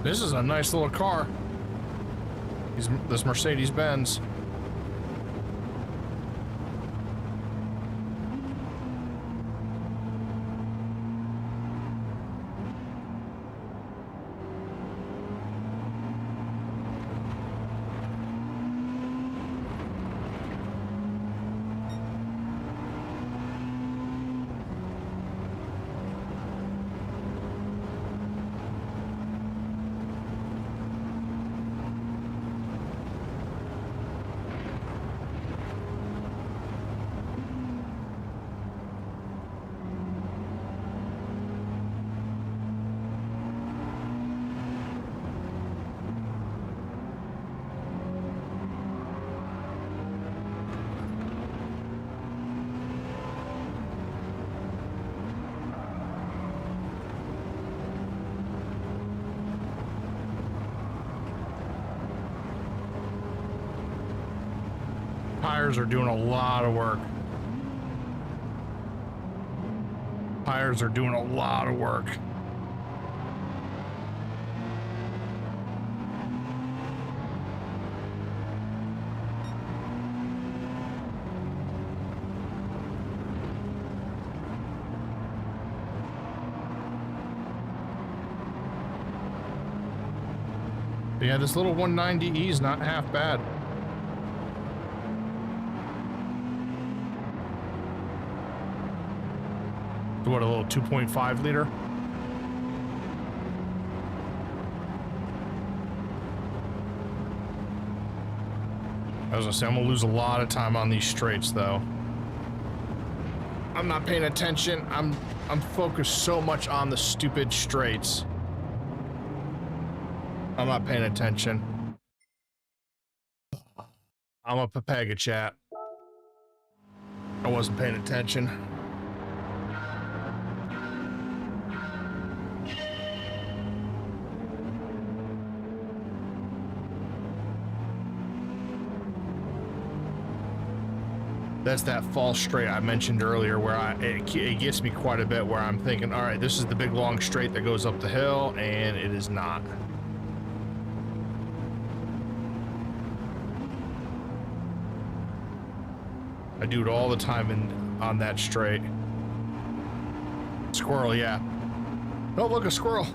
Speaker 2: This is a nice little car. This Mercedes-Benz. Tires are doing a lot of work. Tires are doing a lot of work. But yeah, this little 190E is not half bad. What, a little 2.5 liter? I was gonna say, I'm gonna lose a lot of time on these straights though. I'm not paying attention. I'm focused so much on the stupid straights. I'm not paying attention. I'm a Papega chat. I wasn't paying attention. That's that false straight I mentioned earlier where it gets me quite a bit where I'm thinking, all right, this is the big long straight that goes up the hill, and it is not. I do it all the time on that straight. Squirrel, yeah. Oh, look, a squirrel.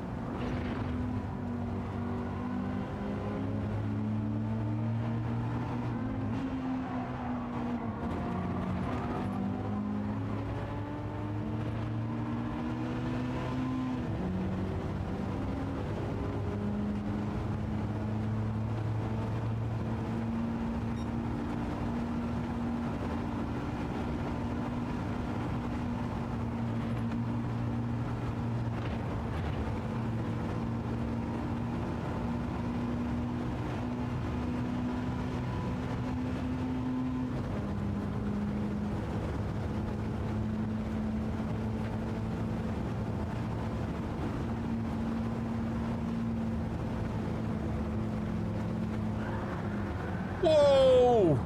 Speaker 2: Whoa!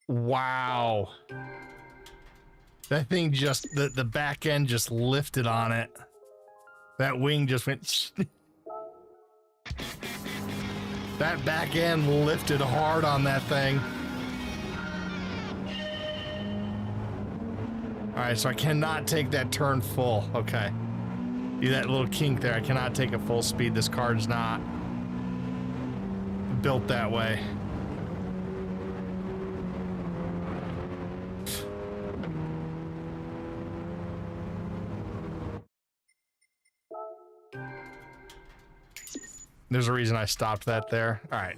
Speaker 2: Wow. That thing just, the back end just lifted on it. That wing just went. That back end lifted hard on that thing. All right, so I cannot take that turn full. Okay. See that little kink there? I cannot take it full speed. This car is not built that way. There's a reason I stopped that there. All right.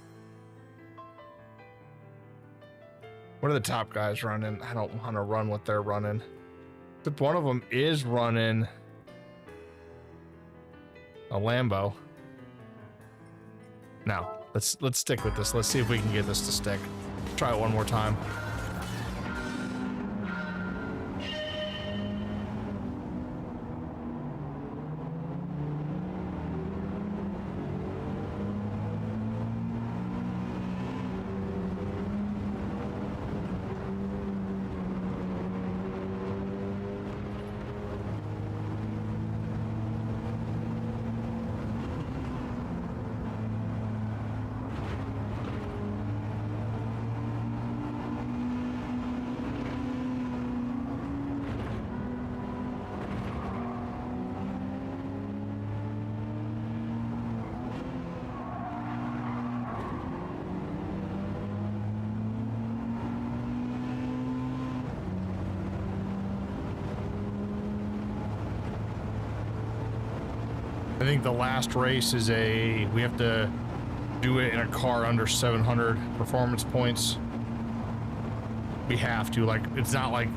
Speaker 2: What are the top guys running? I don't want to run what they're running. But one of them is running a Lambo. Now, let's stick with this. Let's see if we can get this to stick. Try it one more time. I think the last race is we have to do it in a car under 700 performance points. We have to, like, it's not like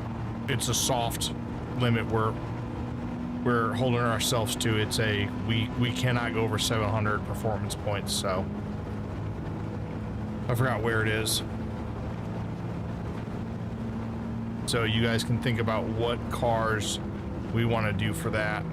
Speaker 2: it's a soft limit we're holding ourselves to. It's we cannot go over 700 performance points. So I forgot where it is. So you guys can think about what cars we want to do for that.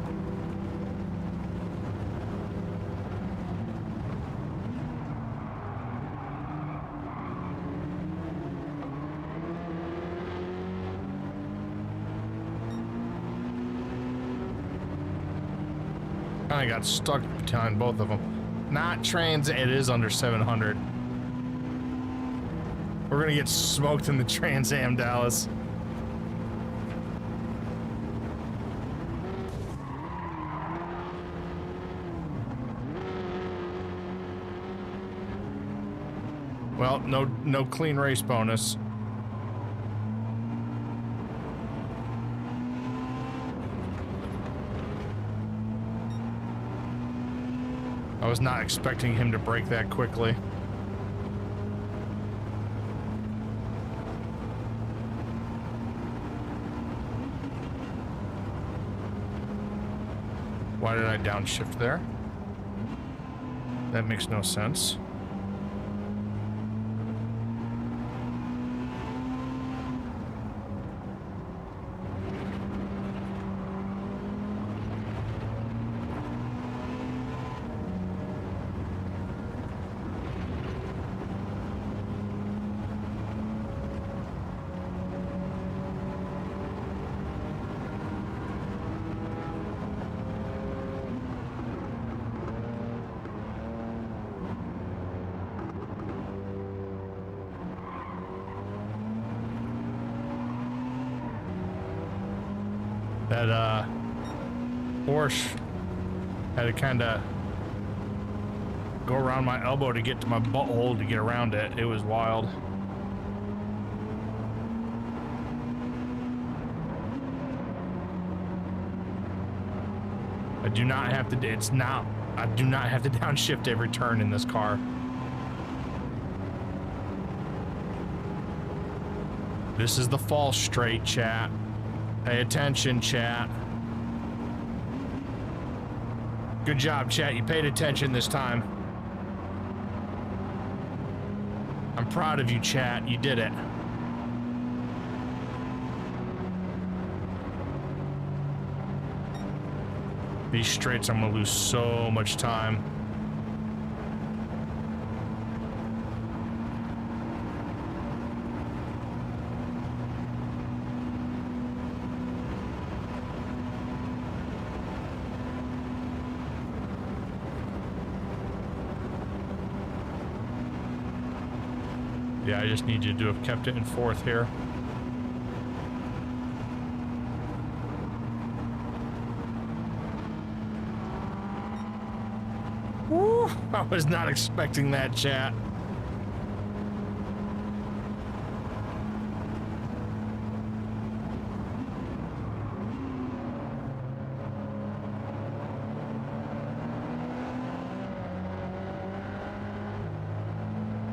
Speaker 2: I got stuck behind both of them. Not trans, it is under 700. We're gonna get smoked in the Trans Am, Dallas. Well, no clean race bonus. I was not expecting him to break that quickly. Why did I downshift there? That makes no sense. That Porsche had to kind of go around my elbow to get to my butthole to get around it. It was wild. I do not have to downshift every turn in this car. This is the false straight, chat. Pay attention, chat. Good job, chat. You paid attention this time. I'm proud of you, chat. You did it. These straights, I'm gonna lose so much time. Yeah, I just need you to have kept it in fourth here. Woo! I was not expecting that, chat.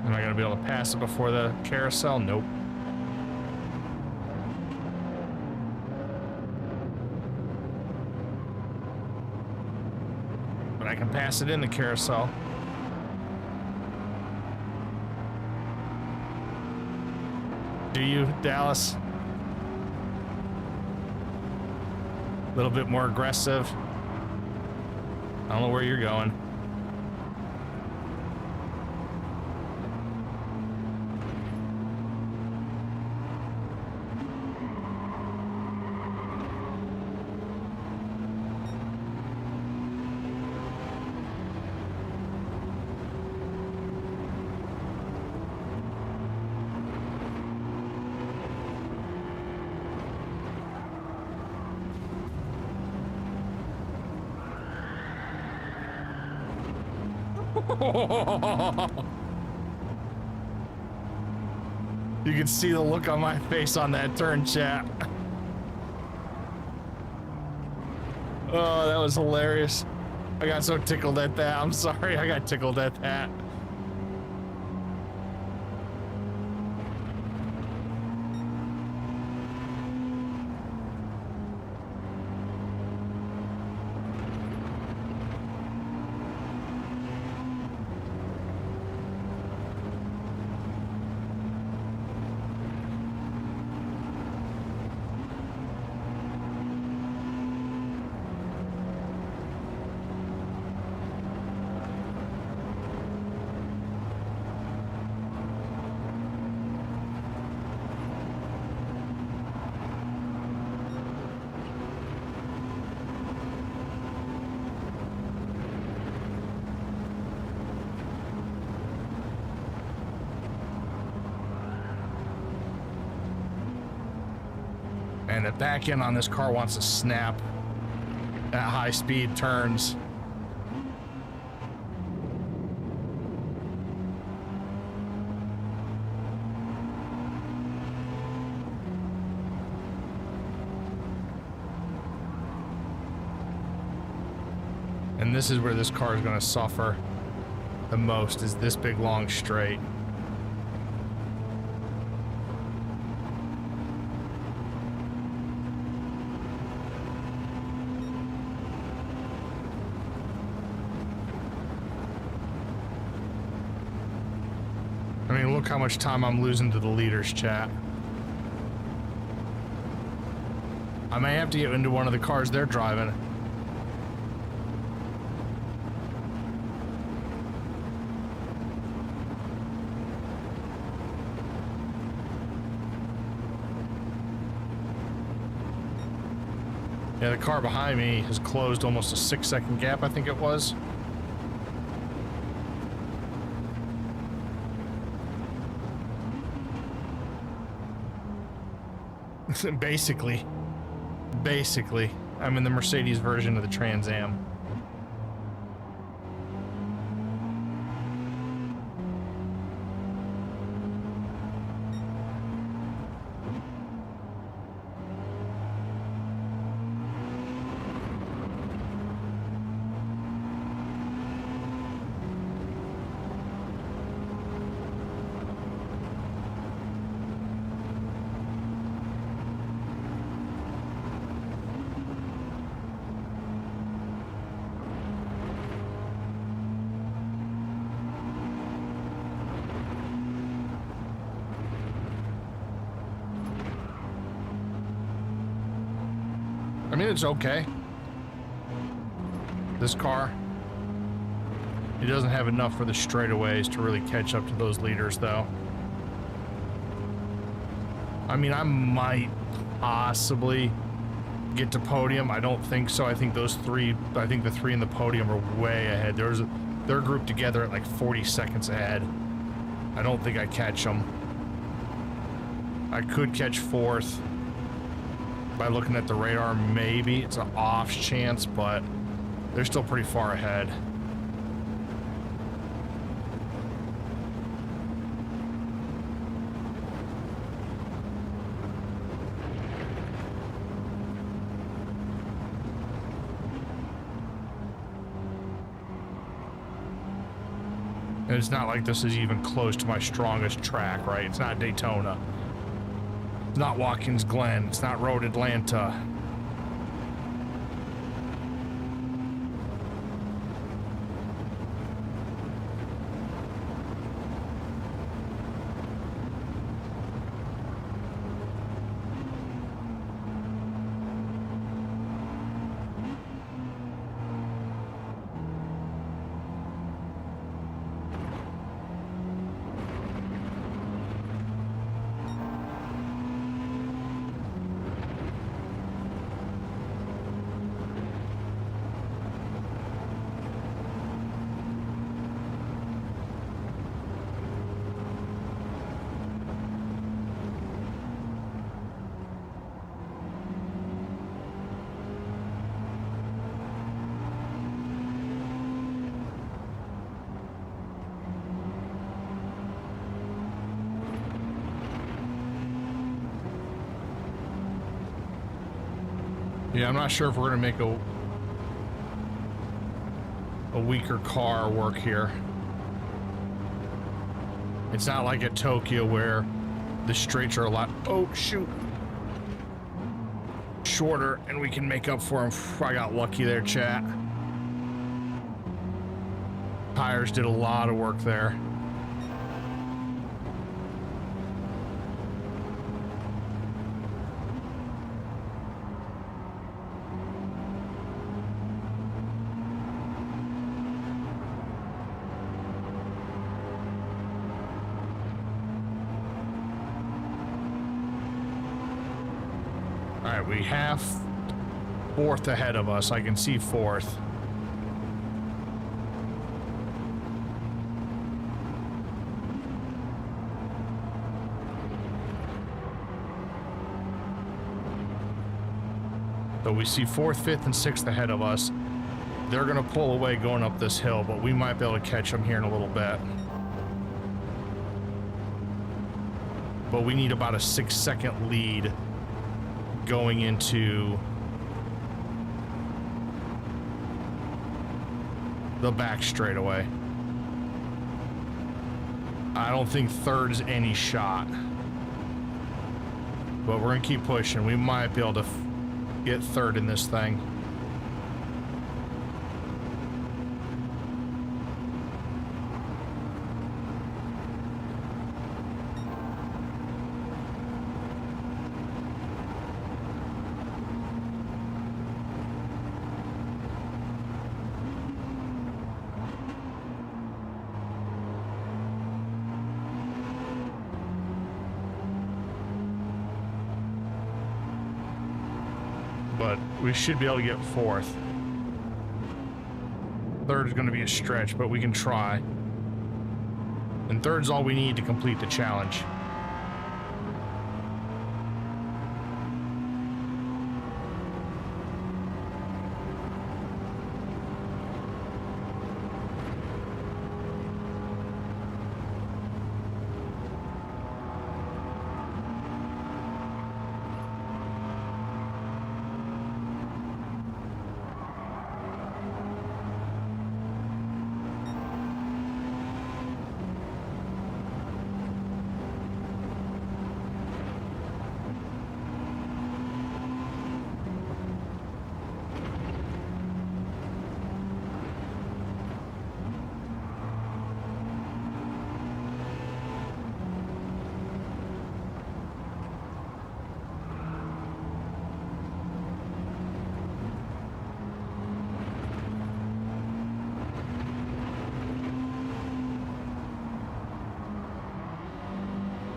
Speaker 2: Am I gonna be able to pass it before the carousel? Nope. But I can pass it in the carousel. Do you, Dallas? A little bit more aggressive. I don't know where you're going. You can see the look on my face on that turn, chat. Oh, that was hilarious. I got so tickled at that. I'm sorry, I got tickled at that. And the back end on this car wants to snap at high speed turns. And this is where this car is going to suffer the most, is this big long straight. I mean, look how much time I'm losing to the leaders, chat. I may have to get into one of the cars they're driving. Yeah, the car behind me has closed almost a 6-second gap, I think it was. Basically, I'm in the Mercedes version of the Trans Am. I mean, it's okay. This car, it doesn't have enough for the straightaways to really catch up to those leaders, though. I mean, I might possibly get to podium. I don't think so. I think those three, I think the three in the podium are way ahead. They're grouped together at like 40 seconds ahead. I don't think I catch them. I could catch fourth by looking at the radar, maybe. It's an off chance, but they're still pretty far ahead. And it's not like this is even close to my strongest track, right? It's not Daytona. It's not Watkins Glen. It's not Road Atlanta. Yeah, I'm not sure if we're gonna make a weaker car work here. It's not like at Tokyo where the straights are a lot, oh shoot, shorter and we can make up for them. I got lucky there, chat. Tires did a lot of work there. We have fourth ahead of us. I can see fourth. So we see fourth, fifth, and sixth ahead of us. They're gonna pull away going up this hill, but we might be able to catch them here in a little bit. But we need about a 6-second lead going into the back straightaway. I don't think third is any shot, but we're gonna keep pushing. We might be able to get third in this thing. But we should be able to get fourth. Third is going to be a stretch, but we can try. And third's all we need to complete the challenge.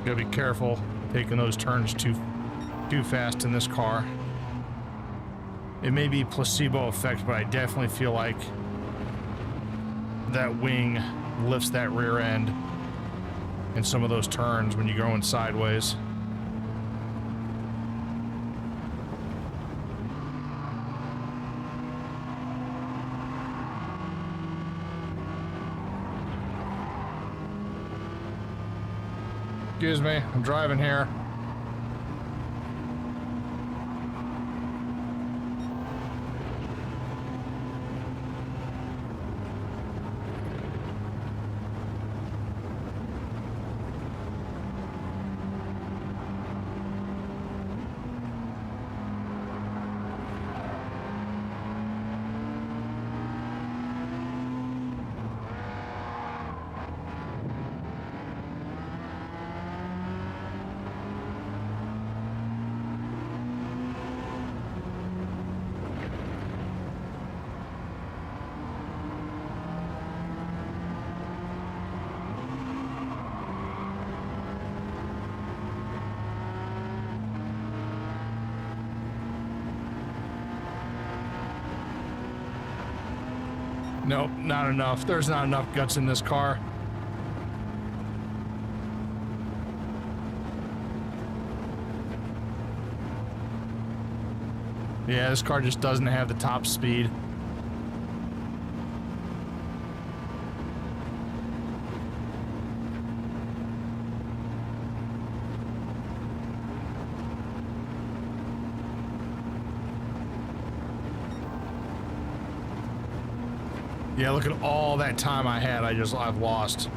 Speaker 2: Gotta be careful taking those turns too fast in this car. It may be placebo effect, but I definitely feel like that wing lifts that rear end in some of those turns when you're going sideways. Excuse me, I'm driving here. Nope, not enough. There's not enough guts in this car. Yeah, this car just doesn't have the top speed. Yeah, look at all that time I had. I've lost.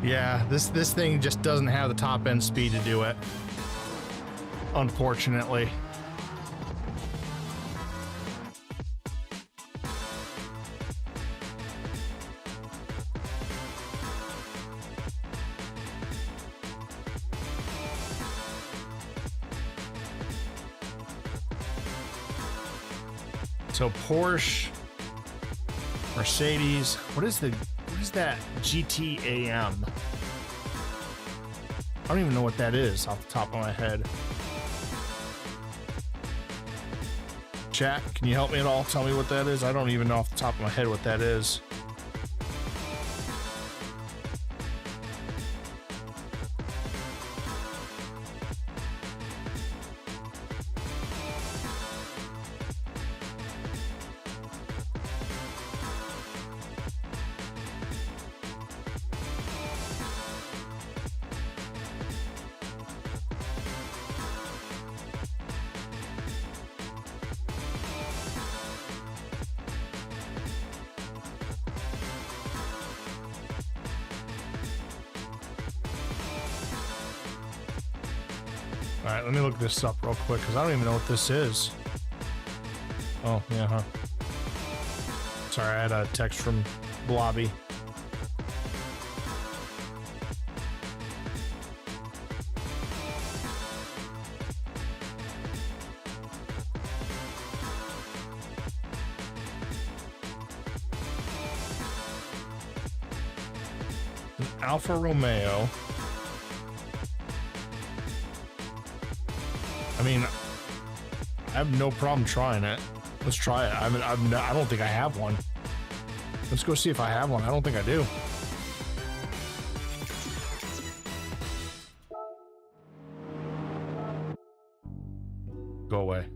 Speaker 2: Yeah, this thing just doesn't have the top end speed to do it. Unfortunately. So Porsche, Mercedes, what is that GTAM? I don't even know what that is off the top of my head. Chat, can you help me at all? Tell me what that is. I don't even know off the top of my head what that is. All right, let me look this up real quick because I don't even know what this is. Oh, yeah, huh. Sorry, I had a text from Blobby. An Alfa Romeo. I mean, I have no problem trying it. Let's try it. I don't think I have one. Let's go see if I have one. I don't think I do. Go away.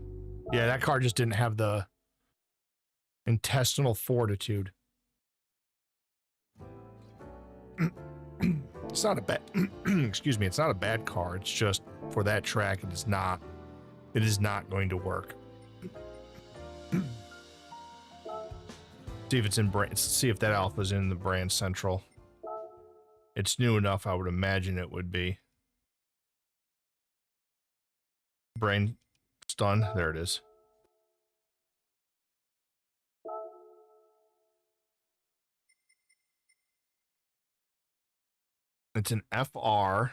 Speaker 2: Yeah, that car just didn't have the intestinal fortitude. It's not a bad, excuse me, it's not a bad car. It's just for that track, it is not going to work. See if it's in brand, see if that Alpha's in the brand central. It's new enough, I would imagine it would be. Brain stun, there it is. It's an FR.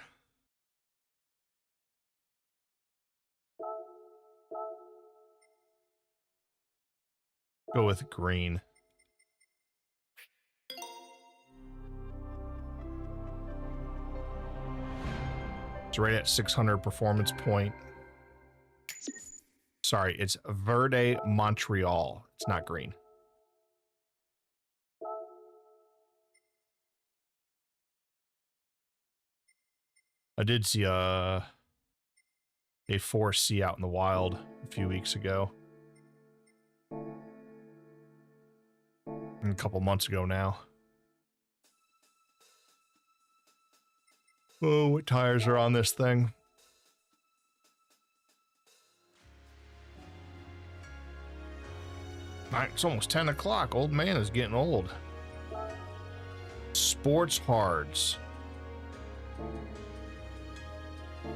Speaker 2: Go with green. It's right at 600 performance point. Sorry, it's Verde Montreal. It's not green. I did see a 4C out in the wild a few weeks ago. A couple months ago now. Oh, what tires are on this thing? It's almost 10 o'clock. Old man is getting old. Sports hards.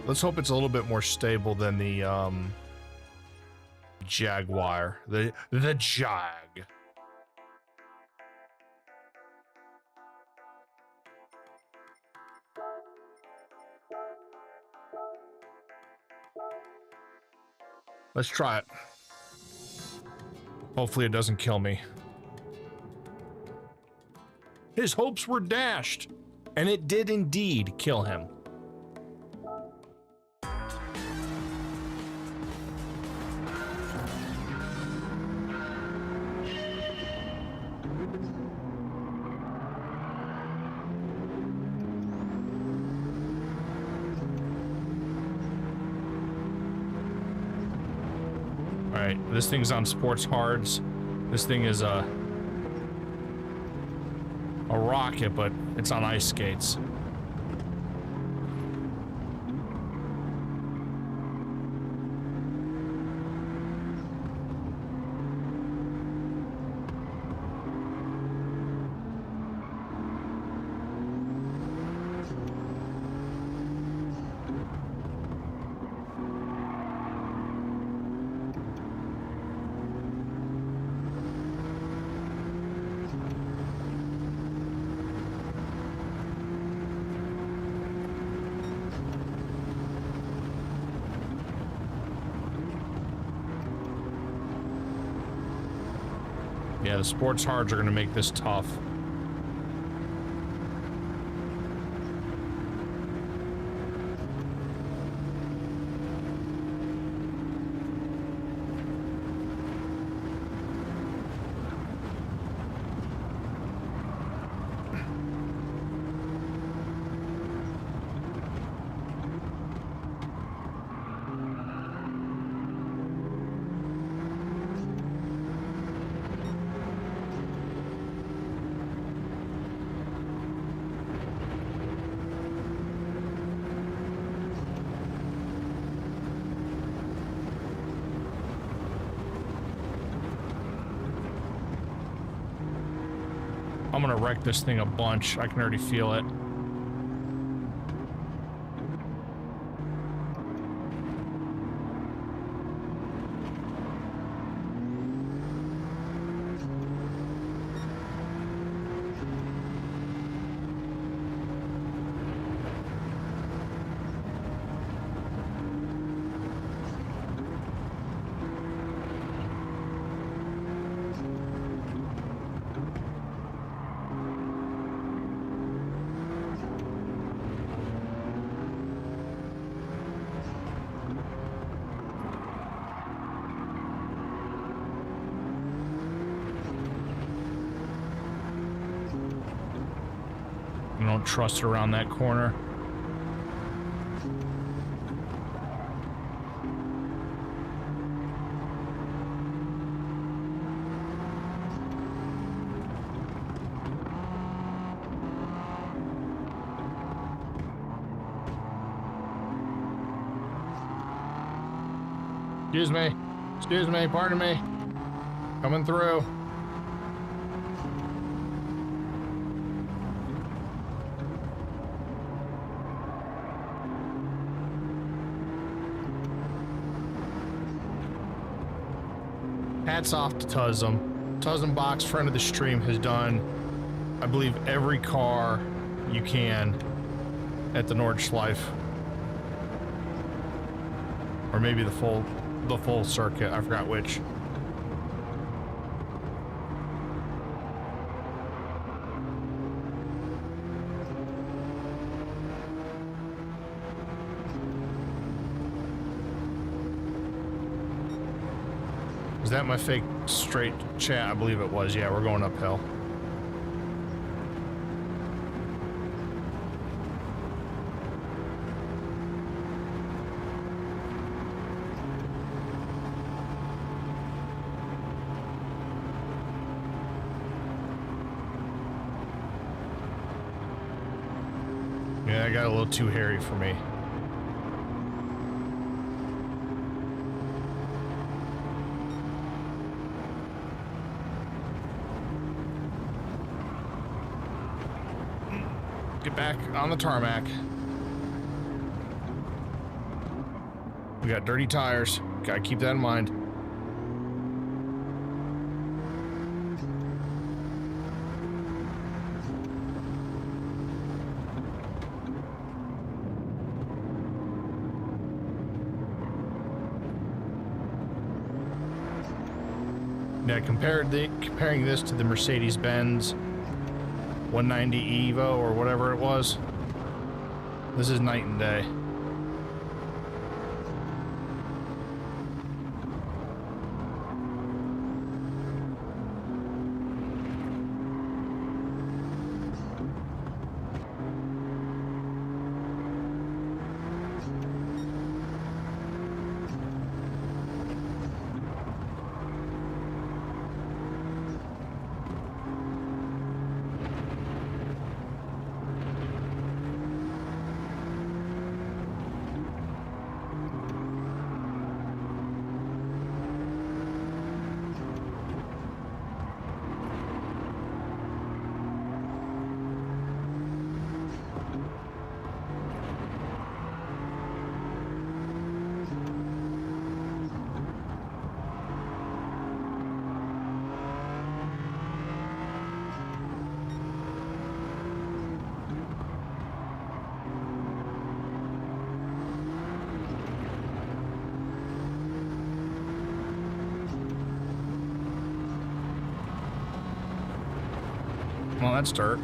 Speaker 2: Let's hope it's a little bit more stable than the Jaguar. The Jag. Let's try it. Hopefully it doesn't kill me. His hopes were dashed, and it did indeed kill him. Alright, this thing's on sports hards. This thing is a rocket, but it's on ice skates. Yeah, the sports hards are going to make this tough. I'm gonna wreck this thing a bunch. I can already feel it. I don't trust it around that corner. Excuse me, pardon me. Coming through. Hats off to Tuzzum. Tuzzum Box, friend of the stream, has done, I believe, every car you can at the Nordschleife. Or maybe the full circuit, I forgot which. Is that my fake straight chat? I believe it was. Yeah, we're going uphill. Yeah, I got a little too hairy for me. Get back on the tarmac. We got dirty tires. Gotta keep that in mind. Now comparing this to the Mercedes-Benz 190 Evo or whatever it was, this is night and day. Well, that's dirt.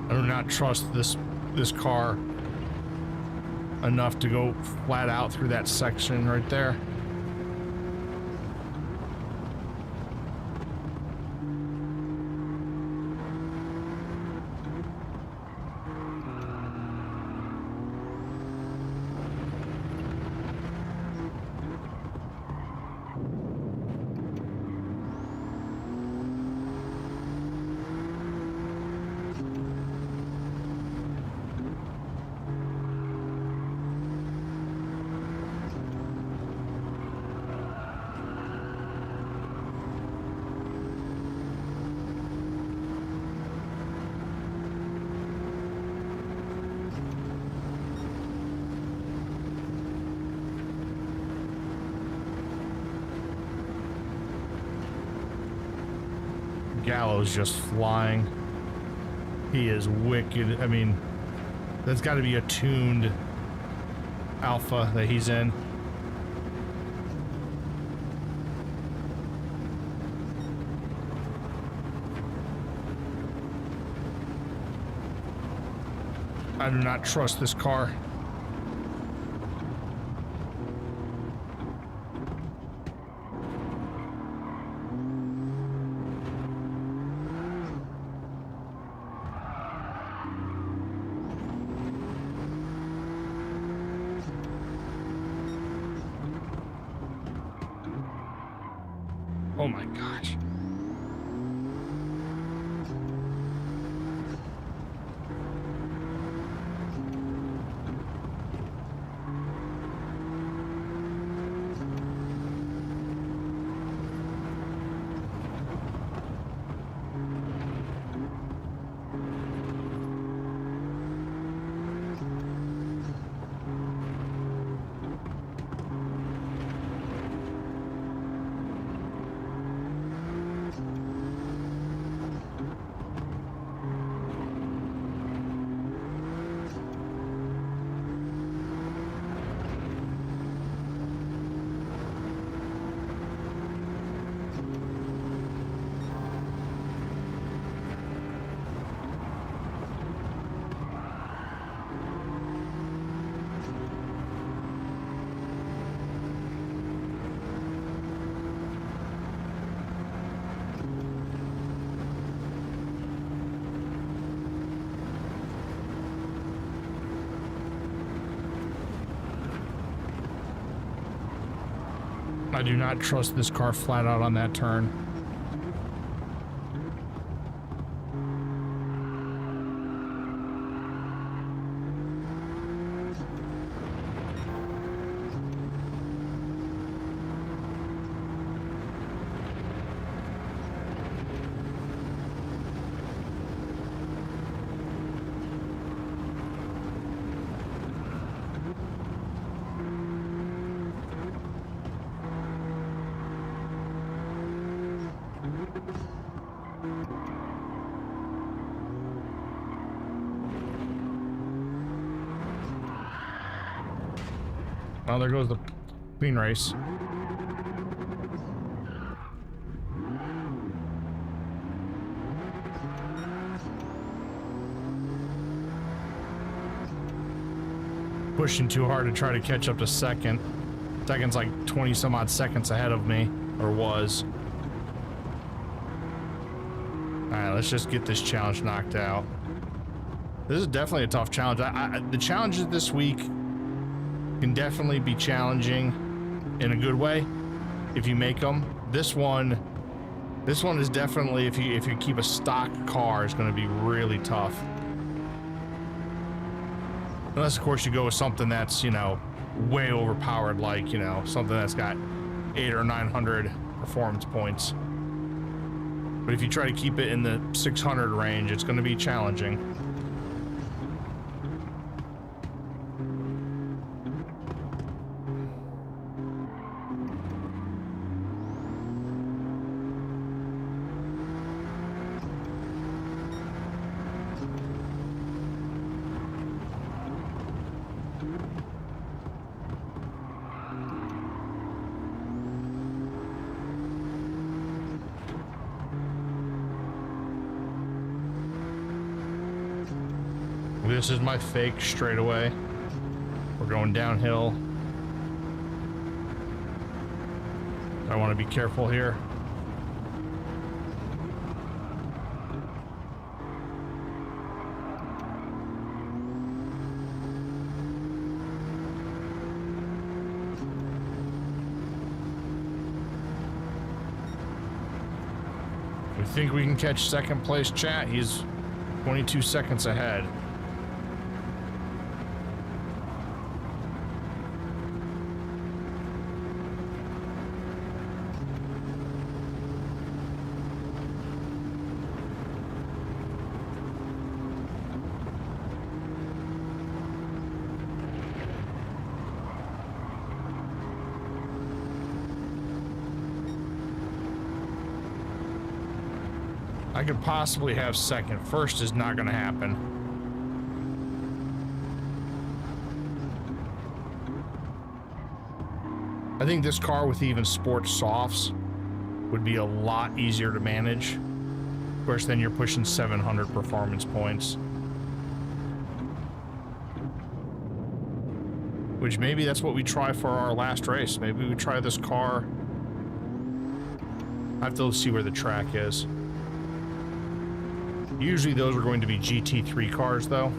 Speaker 2: I do not trust this car enough to go flat out through that section right there. Gallo's just flying. He is wicked. I mean, that's got to be a tuned alpha that he's in. I do not trust this car. Oh my gosh. I do not trust this car flat out on that turn. Well, there goes the clean race. Pushing too hard to try to catch up to second. Second's like 20 some odd seconds ahead of me, or was. Alright, let's just get this challenge knocked out. This is definitely a tough challenge. The challenges this week can definitely be challenging in a good way if you make them. This one is definitely, if you keep a stock car, it's going to be really tough. Unless of course you go with something that's, you know, way overpowered, like, you know, something that's got 800 or 900 performance points. But if you try to keep it in the 600 range, it's going to be challenging. This is my fake straightaway. We're going downhill. I want to be careful here. We think we can catch second place, chat. He's 22 seconds ahead. I could possibly have second. First is not going to happen. I think this car with even sports softs would be a lot easier to manage. Of course, then you're pushing 700 performance points. Which maybe that's what we try for our last race. Maybe we try this car. I have to see where the track is. Usually those are going to be GT3 cars, though.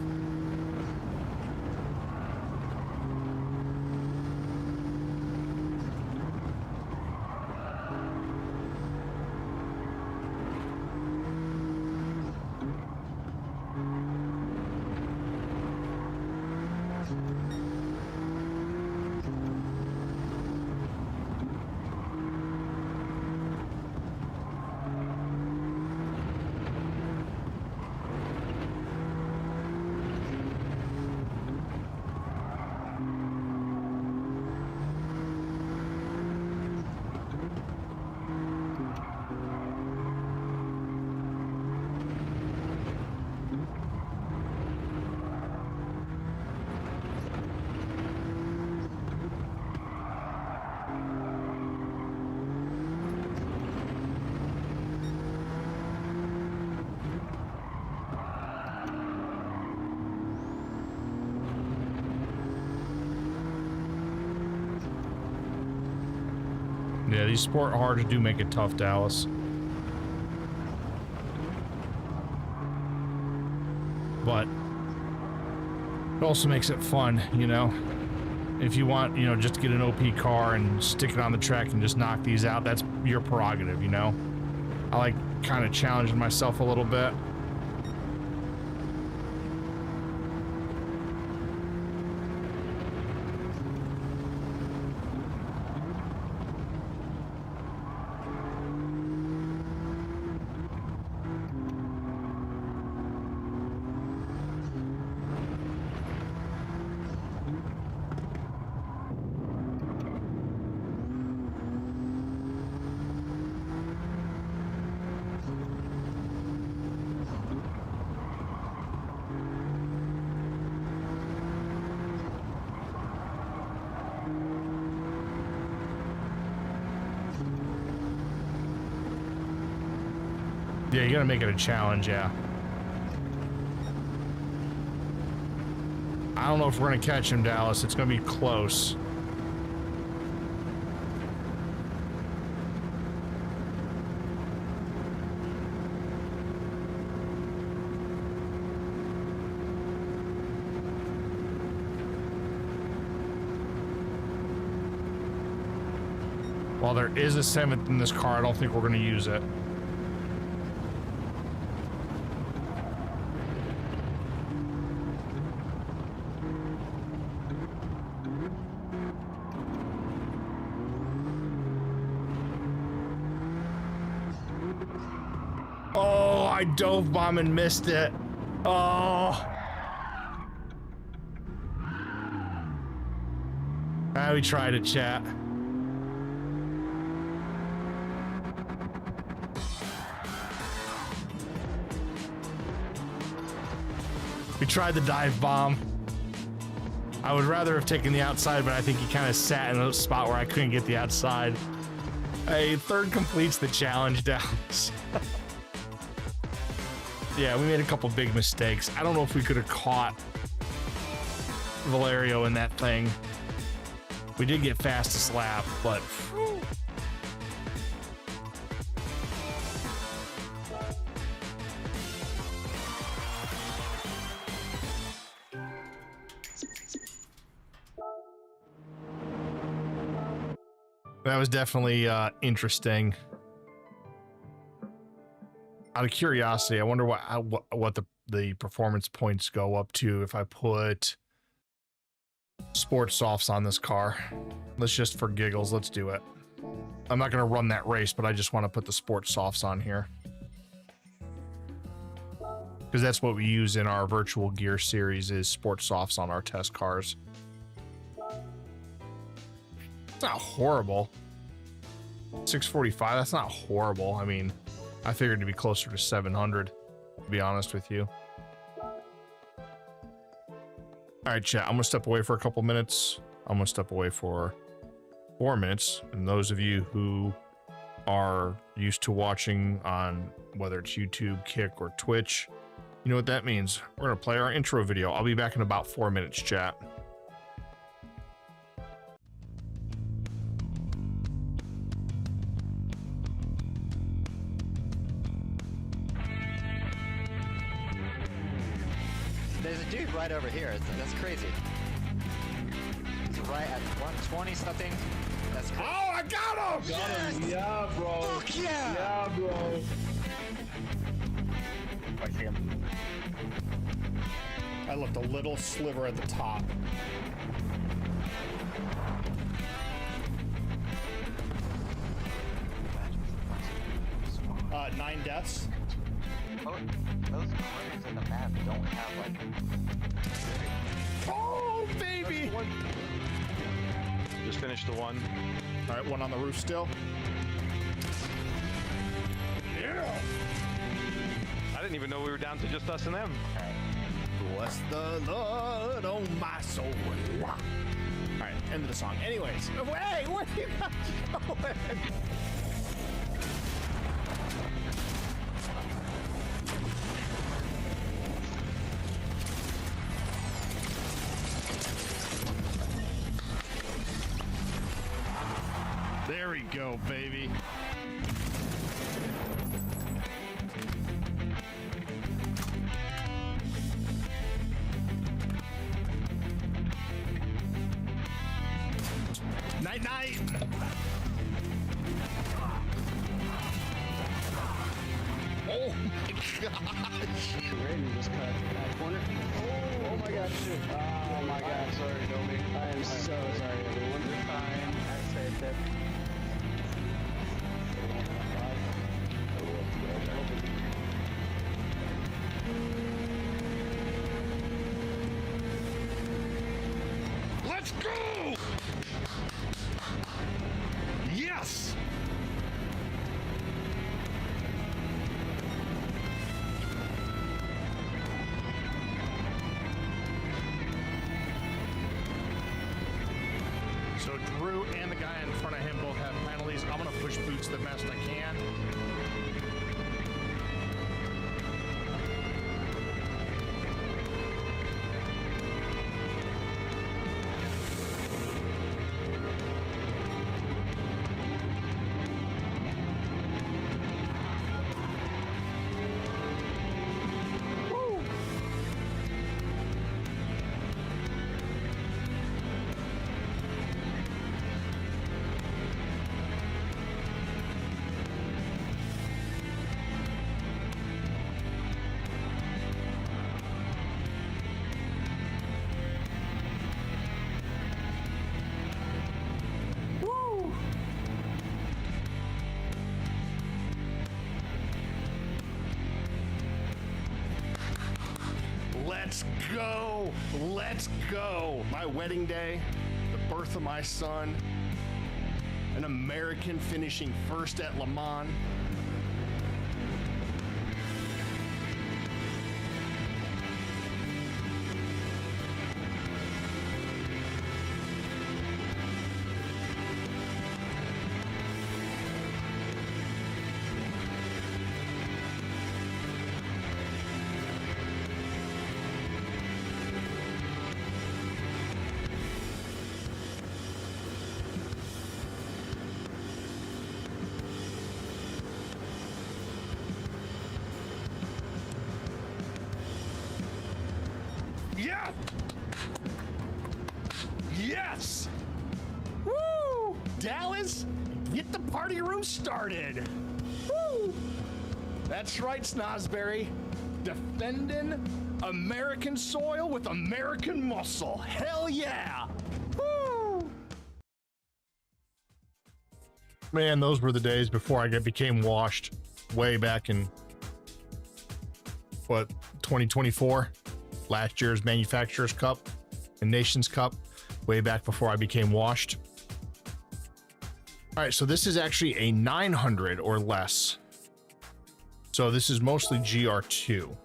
Speaker 2: Yeah, these sport hards do make it tough, Dallas. But it also makes it fun, you know? If you want, you know, just to get an OP car and stick it on the track and just knock these out, that's your prerogative, you know? I like kind of challenging myself a little bit. Yeah, you gotta make it a challenge, yeah. I don't know if we're gonna catch him, Dallas. It's gonna be close. While there is a 7th in this car, I don't think we're gonna use it. I dove bomb and missed it. Oh. We tried it, chat. We tried the dive bomb. I would rather have taken the outside, but I think he kind of sat in a spot where I couldn't get the outside. A third completes the challenge, Dallas. Yeah, we made a couple big mistakes. I don't know if we could have caught Valerio in that thing. We did get fastest lap, but whew. That was definitely interesting. Out of curiosity, I wonder what the performance points go up to if I put sports softs on this car. Let's just, for giggles, let's do it. I'm not going to run that race, but I just want to put the sports softs on here. Because that's what we use in our virtual gear series, is sports softs on our test cars. It's not horrible. 645, that's not horrible. I mean, I figured to be closer to 700, to be honest with you. All right, chat, I'm gonna step away for a couple minutes. I'm gonna step away for 4 minutes. And those of you who are used to watching on whether it's YouTube, Kick, or Twitch, you know what that means. We're gonna play our intro video. I'll be back in about 4 minutes, chat.
Speaker 1: There's a dude right over here. That's crazy. He's right at 120 something. That's crazy.
Speaker 2: Oh, I got him!
Speaker 1: Yes!
Speaker 3: Yeah, bro.
Speaker 1: Fuck yeah!
Speaker 3: Yeah, bro.
Speaker 4: I see him.
Speaker 2: I left a little sliver at the top. Nine deaths.
Speaker 4: Those corners in the map don't have like.
Speaker 2: Oh, baby!
Speaker 5: Just finished the one.
Speaker 2: All right, one on the roof still. Yeah!
Speaker 5: I didn't even know we were down to just us and them.
Speaker 2: Bless the Lord, oh my soul. All right, end of the song. Anyways, hey, where are you guys going? There we go, baby. Night, night. Oh my gosh.
Speaker 3: Raiden just cut that corner. Oh my god, shoot. Oh my god, sorry, Domi. I am so sorry, everyone.
Speaker 4: You're fine. I saved it.
Speaker 2: Let's go! Yes! So Drew and the guy in front of him both have penalties. I'm gonna push boots the best I can. Let's go. Let's go. My wedding day, the birth of my son, an American finishing first at Le Mans. Yeah! Yes! Woo! Dallas, get the party room started. Woo! That's right, Snozberry. Defending American soil with American muscle. Hell yeah! Woo! Man, those were the days before I became washed. Way back in, what, 2024? Last year's Manufacturers Cup and Nations Cup, way back before I became washed. All right, so this is actually a 900 or less. So this is mostly GR2.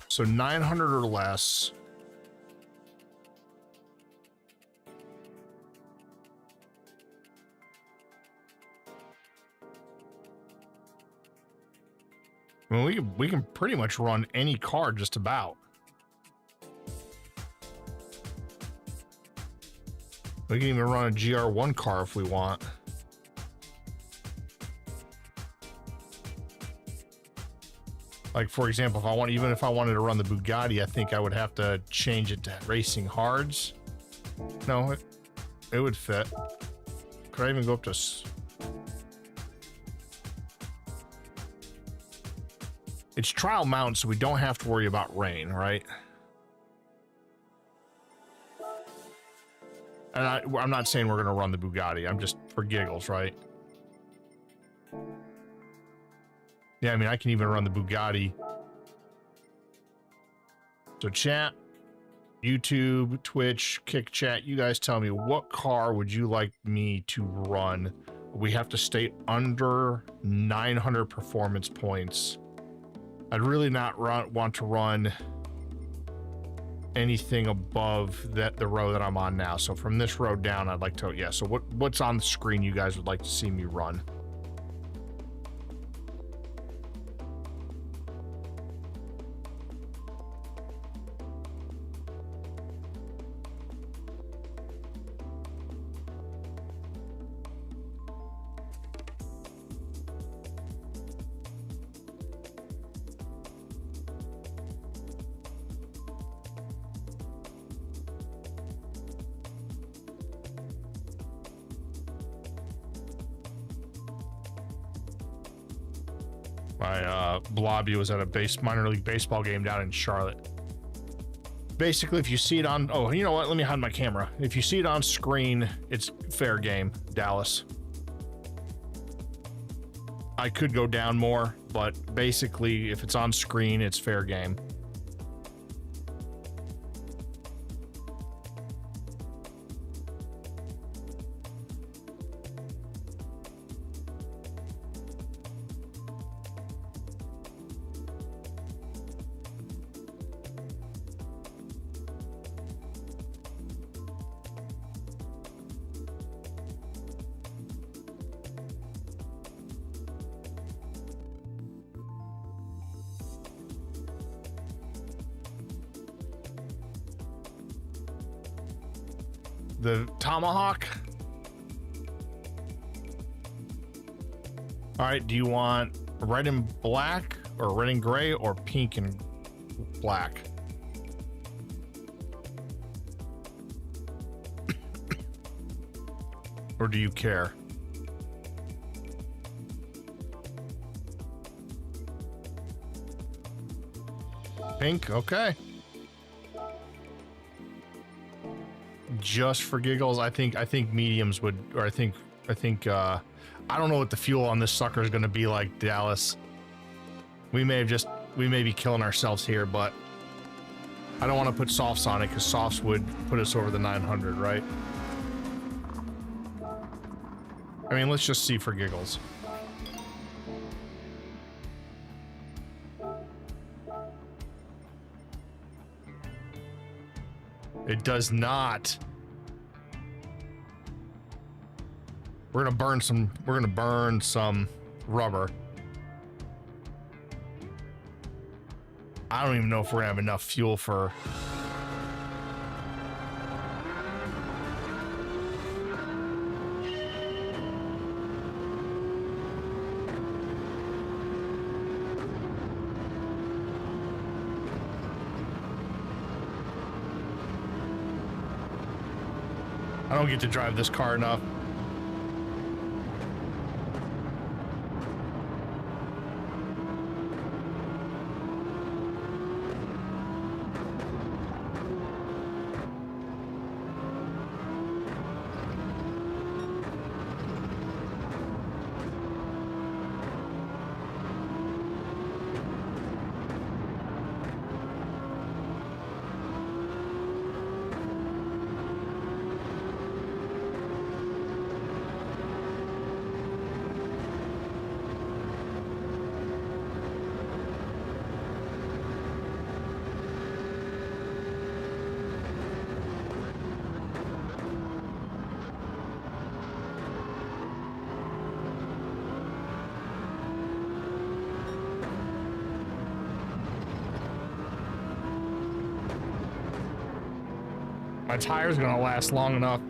Speaker 2: So 900 or less. I mean, we can pretty much run any car just about. We can even run a GR1 car if we want. Like, for example, even if I wanted to run the Bugatti, I think I would have to change it to racing hards. No, it would fit. Could I even go up to... It's trial mount, so we don't have to worry about rain, right? And I'm not saying we're going to run the Bugatti. I'm just for giggles, right? Yeah, I mean, I can even run the Bugatti. So chat, YouTube, Twitch, Kick Chat, you guys tell me, what car would you like me to run? We have to stay under 900 performance points. I'd really not want to run anything above the row that I'm on now. So from this road down, I'd like to, yeah. So what's on the screen you guys would like to see me run? My Blobby was at a minor league baseball game down in Charlotte. Basically, if you see it on, oh, you know what? Let me hide my camera. If you see it on screen, it's fair game, Dallas. I could go down more, but basically, if it's on screen, it's fair game. The Tomahawk. All right, do you want red and black or red and gray or pink and black? Or do you care? Pink, okay. Just for giggles, I think mediums would, or I think I don't know what the fuel on this sucker is going to be like, Dallas. We may be killing ourselves here, but I don't want to put softs on it because softs would put us over the 900, right? I mean, let's just see for giggles. It does not. We're gonna burn some rubber. I don't even know if we're gonna have enough fuel for. I don't get to drive this car enough. My tire's gonna last long enough.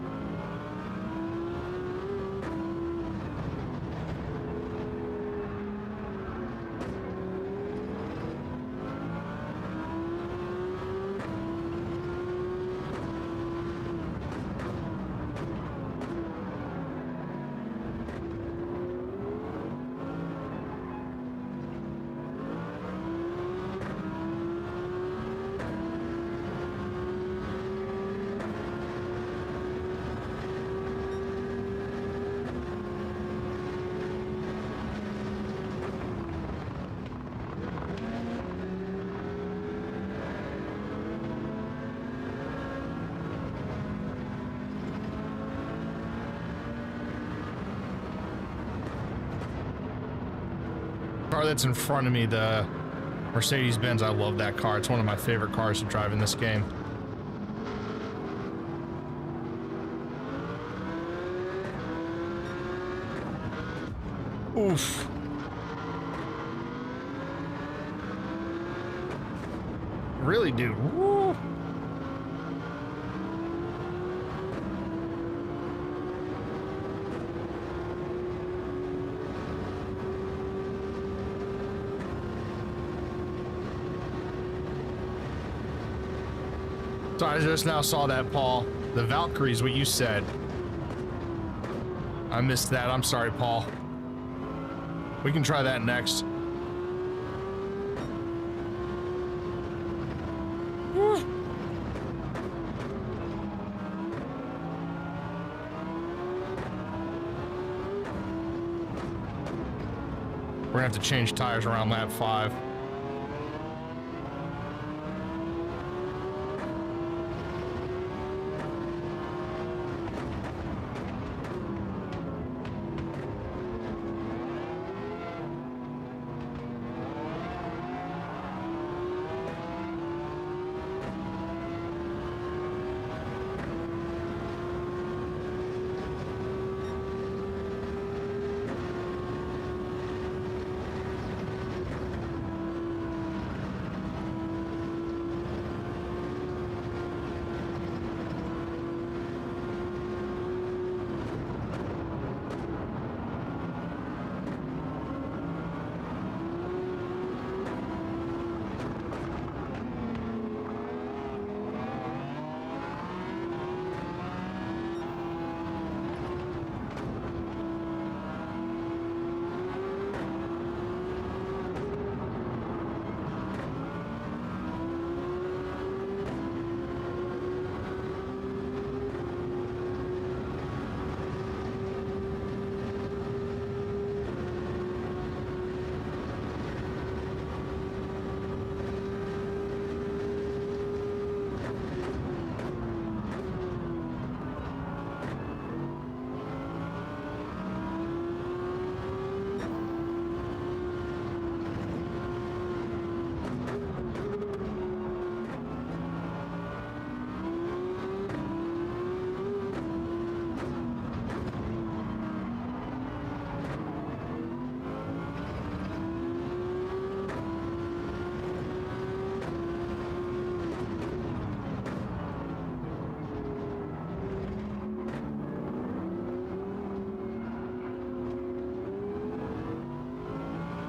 Speaker 2: Car that's in front of me, the Mercedes-Benz, I love that car. It's one of my favorite cars to drive in this game. Oof. Really, dude. Woo. So I just now saw that, Paul. The Valkyrie is what you said. I missed that. I'm sorry, Paul. We can try that next. We're gonna have to change tires around lap 5.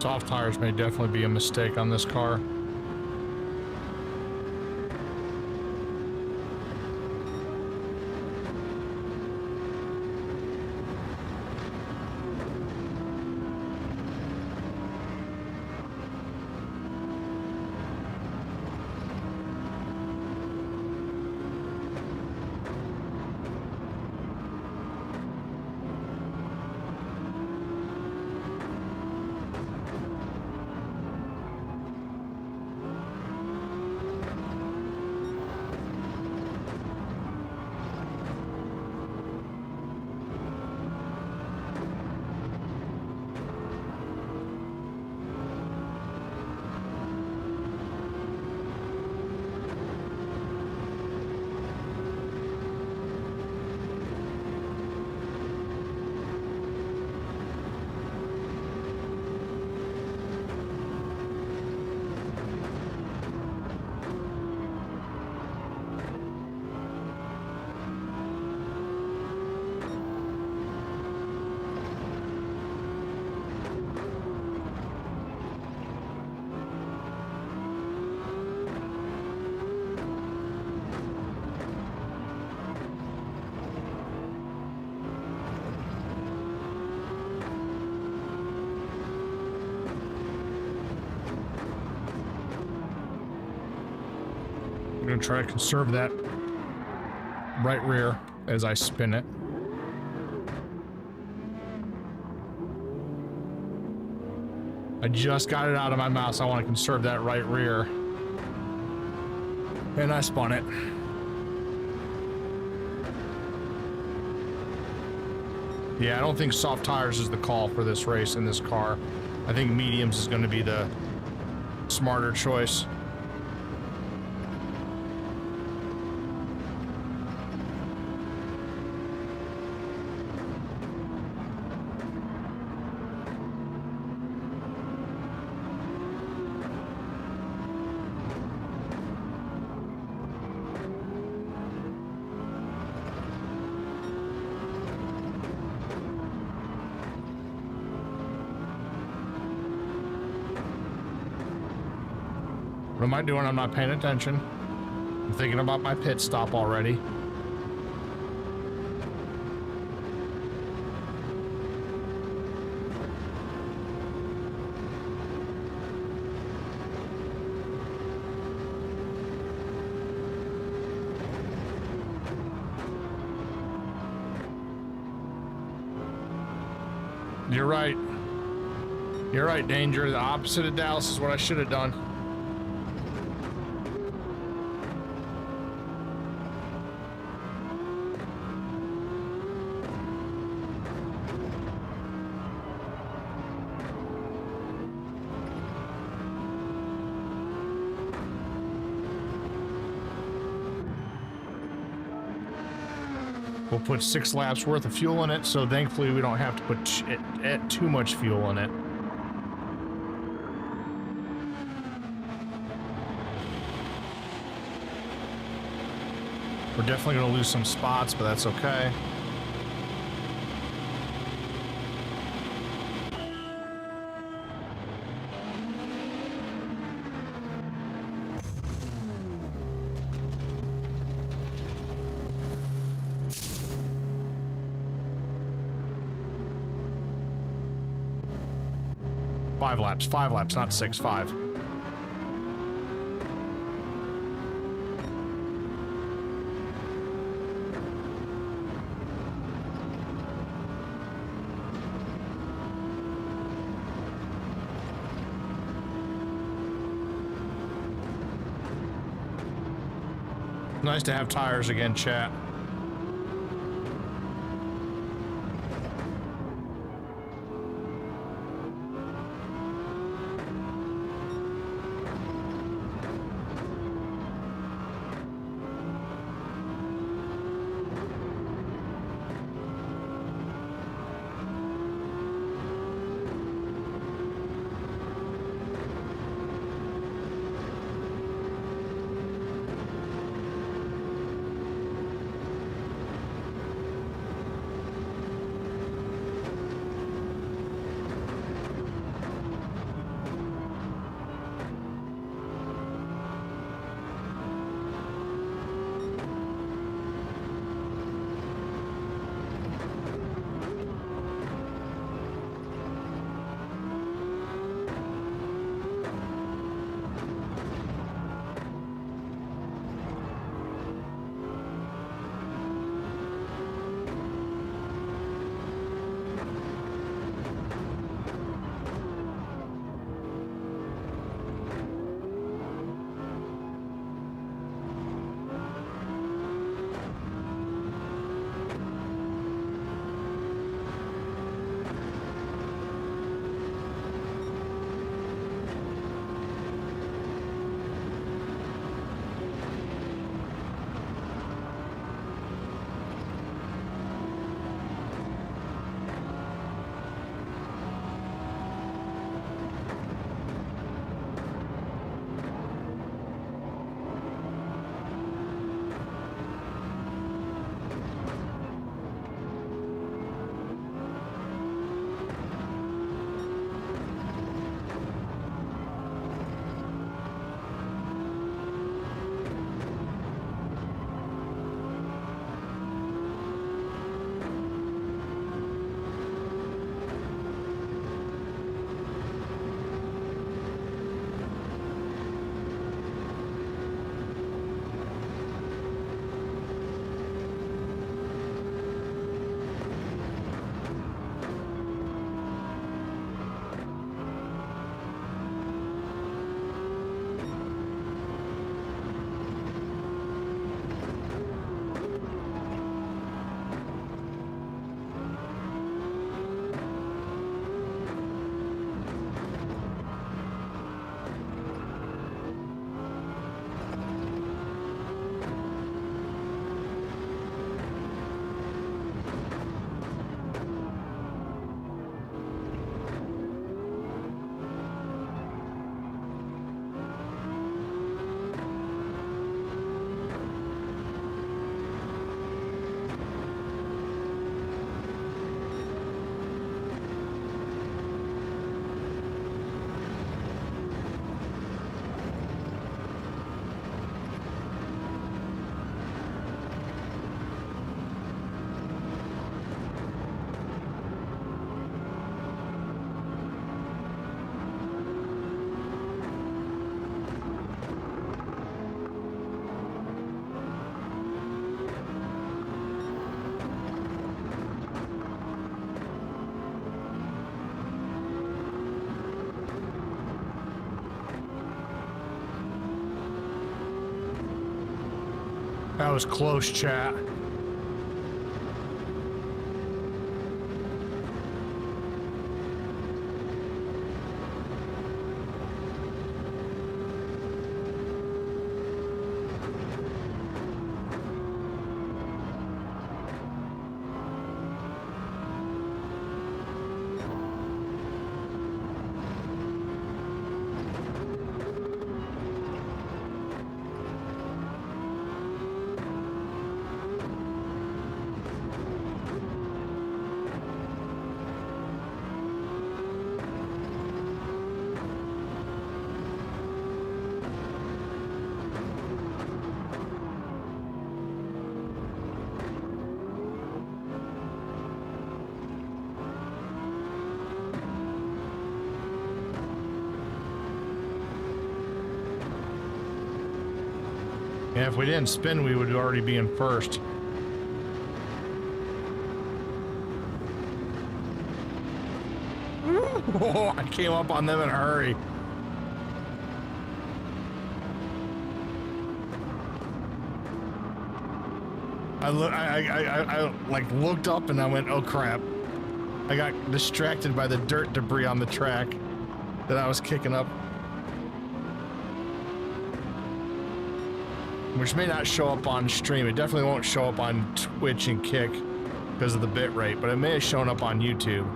Speaker 2: Soft tires may definitely be a mistake on this car. I'm gonna try to conserve that right rear as I spin it. I just got it out of my mouth, so I want to conserve that right rear. And I spun it. Yeah, I don't think soft tires is the call for this race in this car. I think mediums is going to be the smarter choice. What am I doing? I'm not paying attention. I'm thinking about my pit stop already. You're right. You're right, Danger. The opposite of Dallas is what I should have done. We'll put 6 laps worth of fuel in it, so thankfully we don't have to put too much fuel in it. We're definitely going to lose some spots, but that's okay. Five laps, not 6, 5. Nice to have tires again, chat. That was close, chat. Yeah, if we didn't spin, we would already be in first. Oh, I came up on them in a hurry. I like looked up and I went, oh crap. I got distracted by the dirt debris on the track that I was kicking up. Which may not show up on stream. It definitely won't show up on Twitch and Kick because of the bit rate, but it may have shown up on YouTube.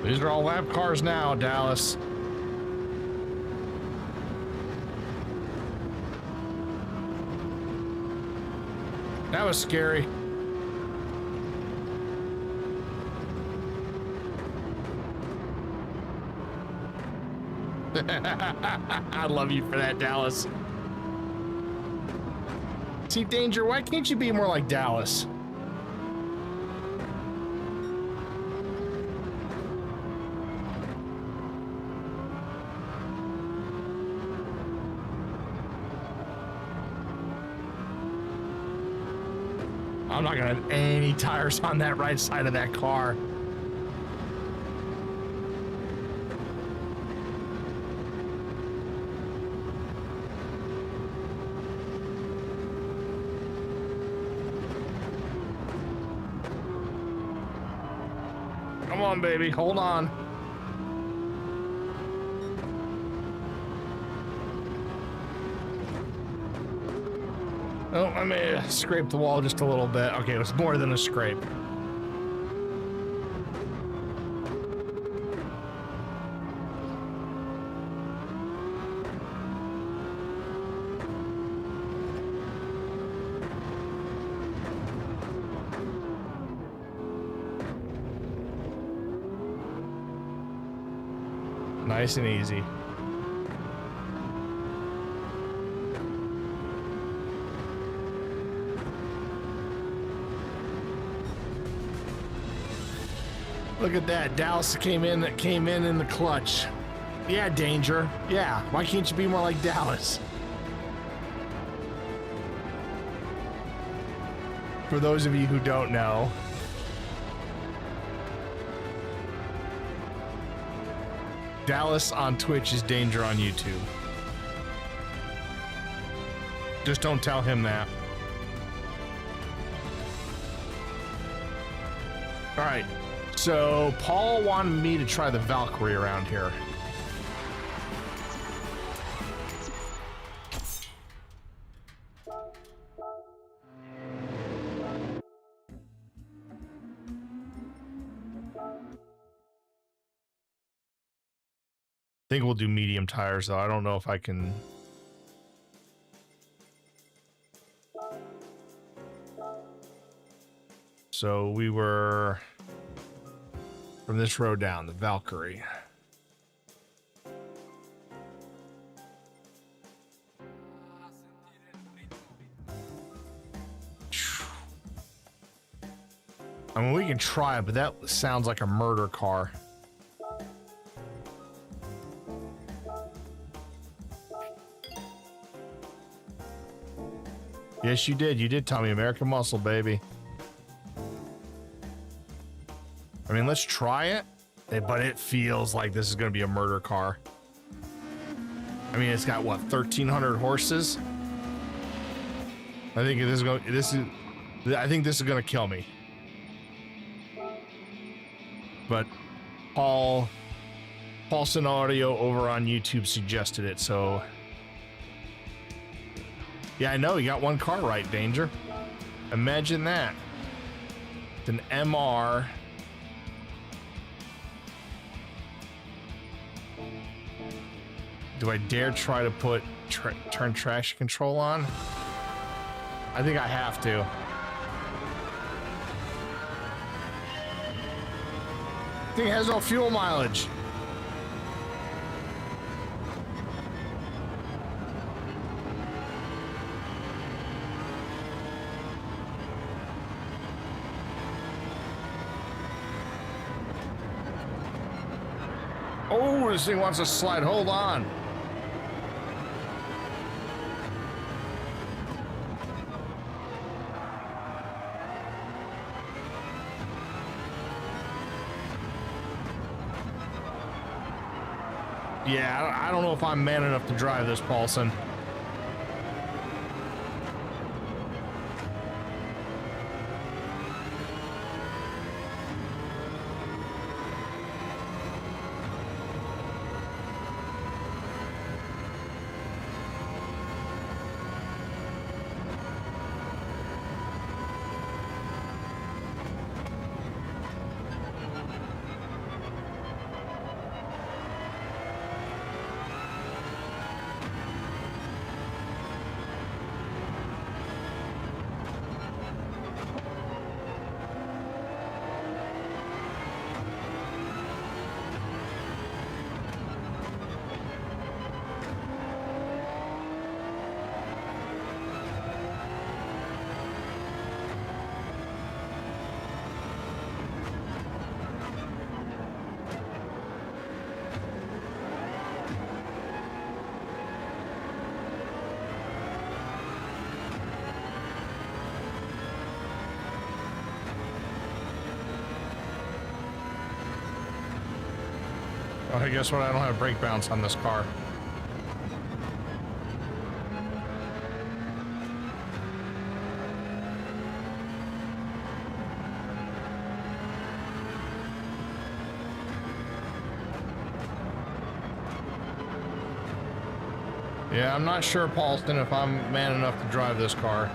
Speaker 2: These are all lap cars now, Dallas. That was scary. I love you for that, Dallas. See, Danger, why can't you be more like Dallas? I'm not gonna have any tires on that right side of that car. Come on, baby, hold on. Oh, I may have scraped the wall just a little bit. Okay, it was more than a scrape. Nice and easy. Look at that. Dallas came in the clutch. Yeah, Danger. Yeah. Why can't you be more like Dallas? For those of you who don't know, Dallas on Twitch is Danger on YouTube. Just don't tell him that. All right. So Paul wanted me to try the Valkyrie around here. think we'll do medium tires though. I don't know if I can. So we were from this road down, the Valkyrie. I mean, we can try it, but that sounds like a murder car. Yes, you did. You did tell me American Muscle, baby. I mean, let's try it, but it feels like this is going to be a murder car. I mean, it's got what, 1,300 horses? I think this is going to kill me. But Paulson Audio over on YouTube suggested it, so yeah, I know you got one car right, Danger. Imagine that. It's an MR. Do I dare try to put turn traction control on? I think I have to. Thing has no fuel mileage. Oh, this thing wants to slide. Hold on. Yeah, I don't know if I'm man enough to drive this, Paulson. Okay, guess what? I don't have brake bounce on this car. Yeah, I'm not sure, Paulston, if I'm man enough to drive this car.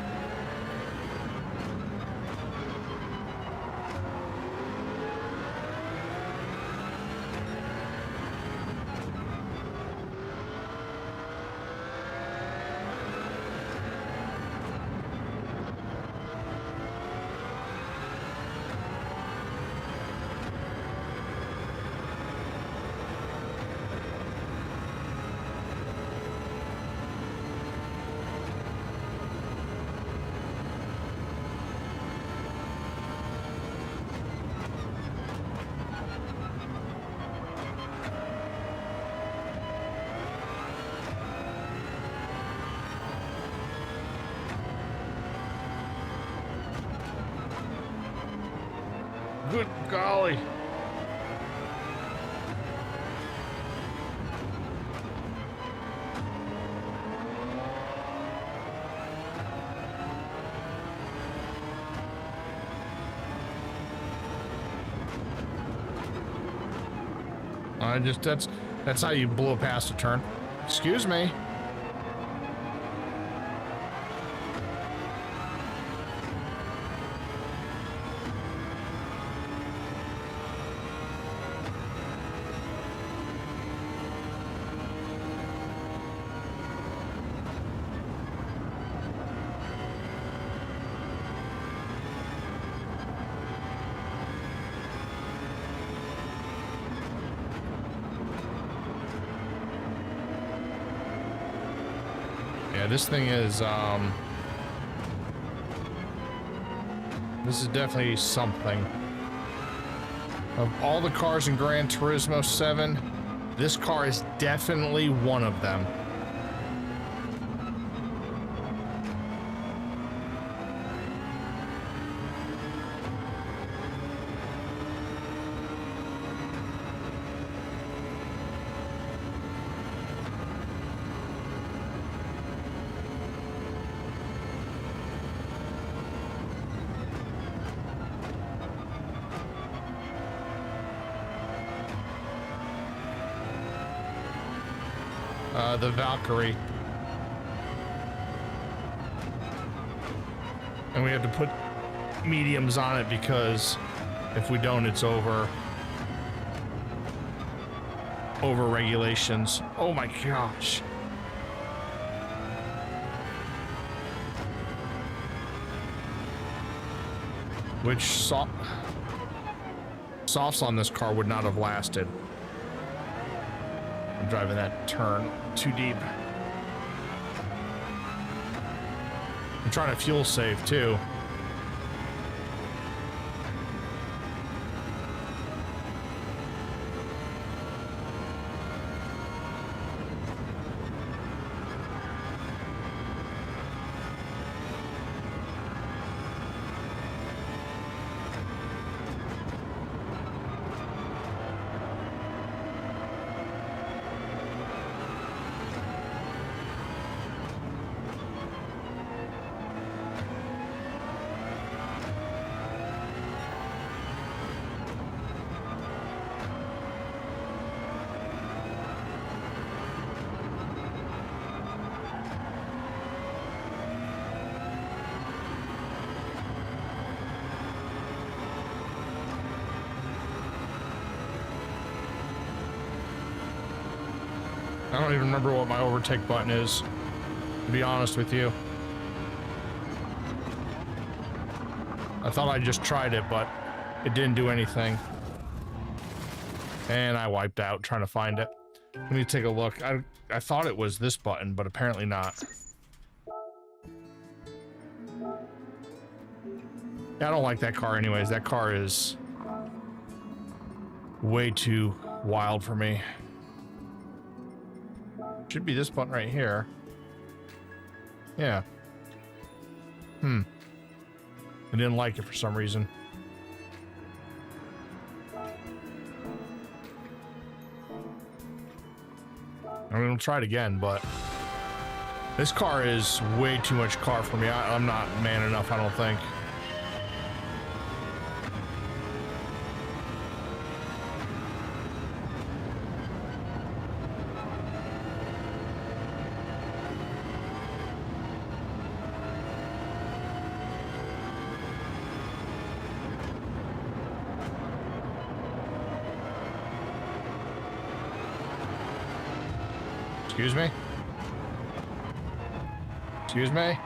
Speaker 2: Good golly. That's how you blow past a turn. Excuse me. Yeah, this thing is, this is definitely something. Of all the cars in Gran Turismo 7, this car is definitely one of them. The Valkyrie. And we have to put mediums on it because if we don't, it's over regulations. Oh my gosh. Which softs on this car would not have lasted. I'm driving that turn too deep. I'm trying to fuel save too. I don't even remember what my overtake button is, to be honest with you. I thought I just tried it, but it didn't do anything. And I wiped out trying to find it. Let me take a look. I thought it was this button, but apparently not. Yeah, I don't like that car anyways. That car is way too wild for me. Should be this button right here. Yeah. I didn't like it for some reason. I'm gonna try it again, but this car is way too much car for me. I'm not man enough, I don't think. Excuse me? Excuse me?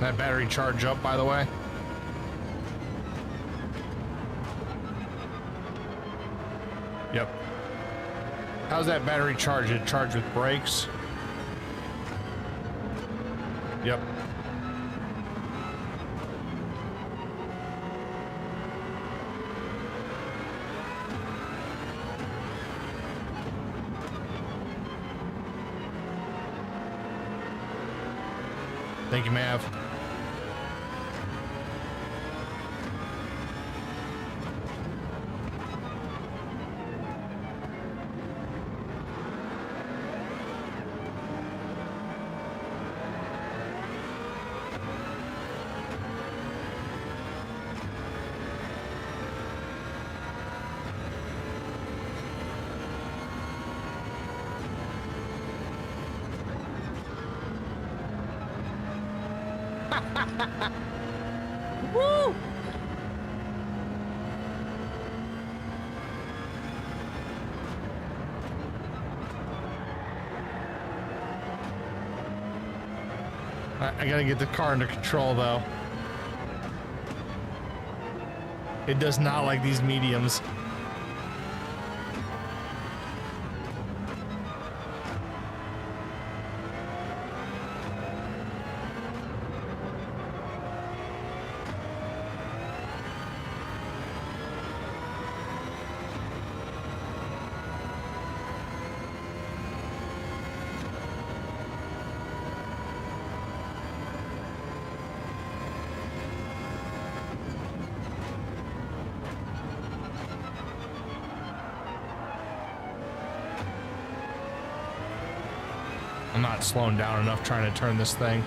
Speaker 2: That battery charge up, by the way? Yep. How's that battery charge? Did it charge with brakes? Yep. Thank you, Mav. Woo! I gotta get the car under control though. It does not like these mediums. I'm not slowing down enough trying to turn this thing.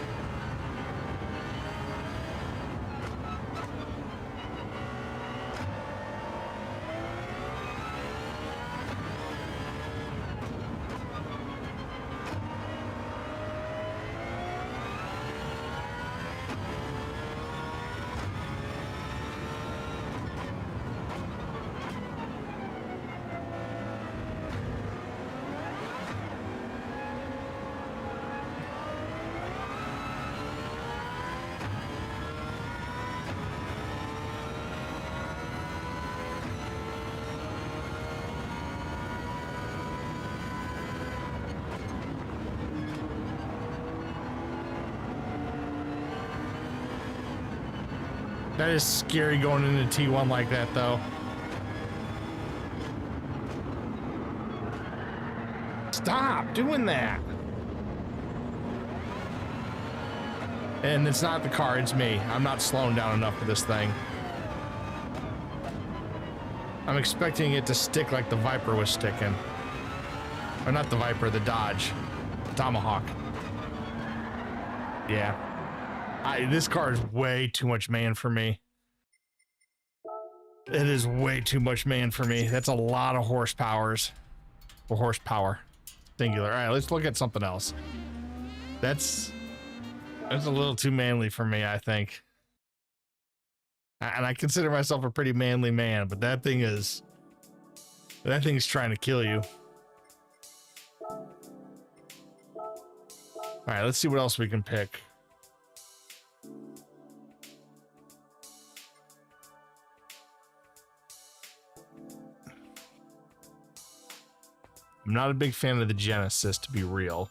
Speaker 2: That is scary going into T1 like that, though. Stop doing that. And it's not the car, it's me. I'm not slowing down enough for this thing. I'm expecting it to stick like the Viper was sticking. Or not the Viper, the Dodge. Tomahawk. Yeah. This car is way too much man for me. It is way too much man for me. That's a lot of horsepowers. Or horsepower. Singular. All right, let's look at something else. That's a little too manly for me, I think. And I consider myself a pretty manly man, but that thing's trying to kill you. All right, let's see what else we can pick. I'm not a big fan of the Genesis, to be real.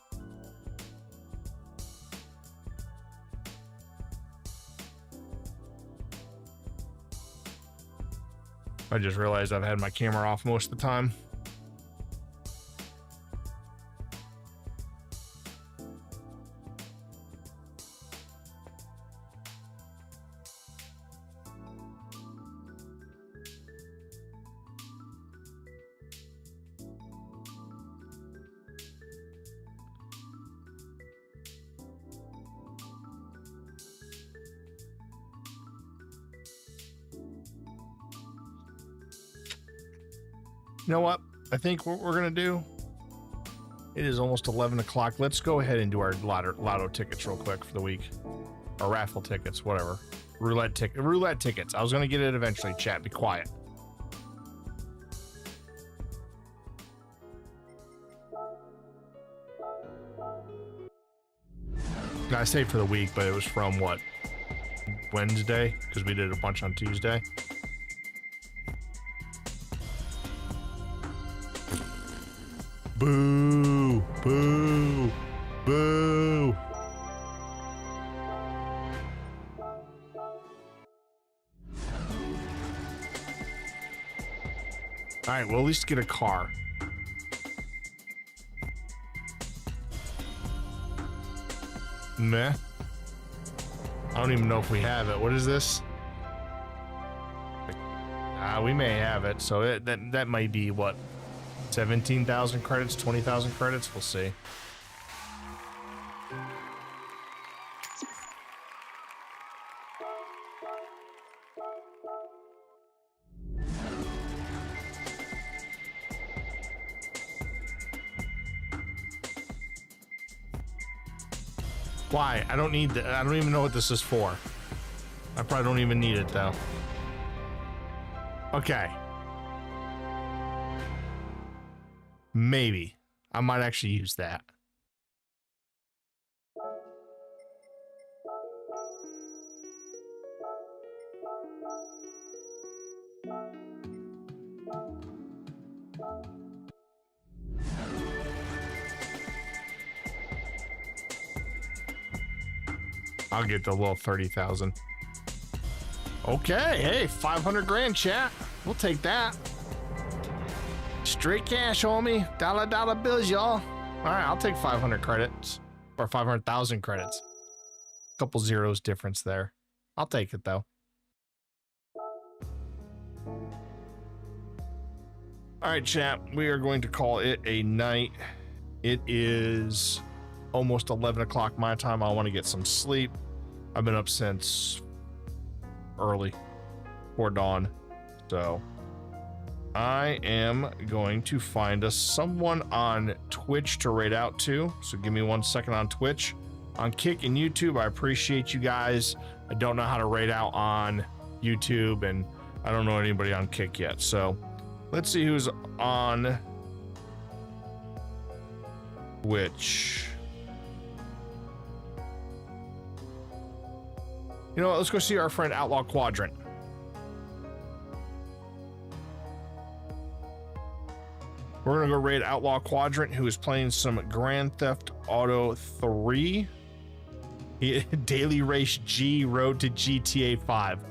Speaker 2: I just realized I've had my camera off most of the time. You know what? I think what we're going to do, it is almost 11 o'clock. Let's go ahead and do our lotto tickets real quick for the week. Or raffle tickets, whatever. Roulette tickets. I was going to get it eventually, chat. Be quiet. I say for the week, but it was from what? Wednesday? Because we did a bunch on Tuesday. Boo, boo, boo. All right, well, at least get a car. Meh. I don't even know if we have it. What is this? We may have it. So that might be what? 17,000 credits, 20,000 credits, we'll see. Why? I don't need that. I don't even know what this is for. I probably don't even need it though. Okay. Maybe. I might actually use that. I'll get the little 30,000. Okay, hey, 500 grand, chat. We'll take that. Straight cash, homie. Dollar bills, y'all. All right, I'll take 500 credits or 500,000 credits. Couple zeros difference there. I'll take it though. All right, chat. We are going to call it a night. It is almost 11 o'clock my time. I want to get some sleep. I've been up since early or dawn. So I am going to find us someone on Twitch to raid out to. So give me 1 second on Twitch. On Kick and YouTube, I appreciate you guys. I don't know how to raid out on YouTube, and I don't know anybody on Kick yet. So let's see who's on Twitch. You know what? Let's go see our friend Outlaw Quadrant. We're gonna go raid Outlaw Quadrant, who is playing some Grand Theft Auto 3. Daily Race G Road to GTA 5.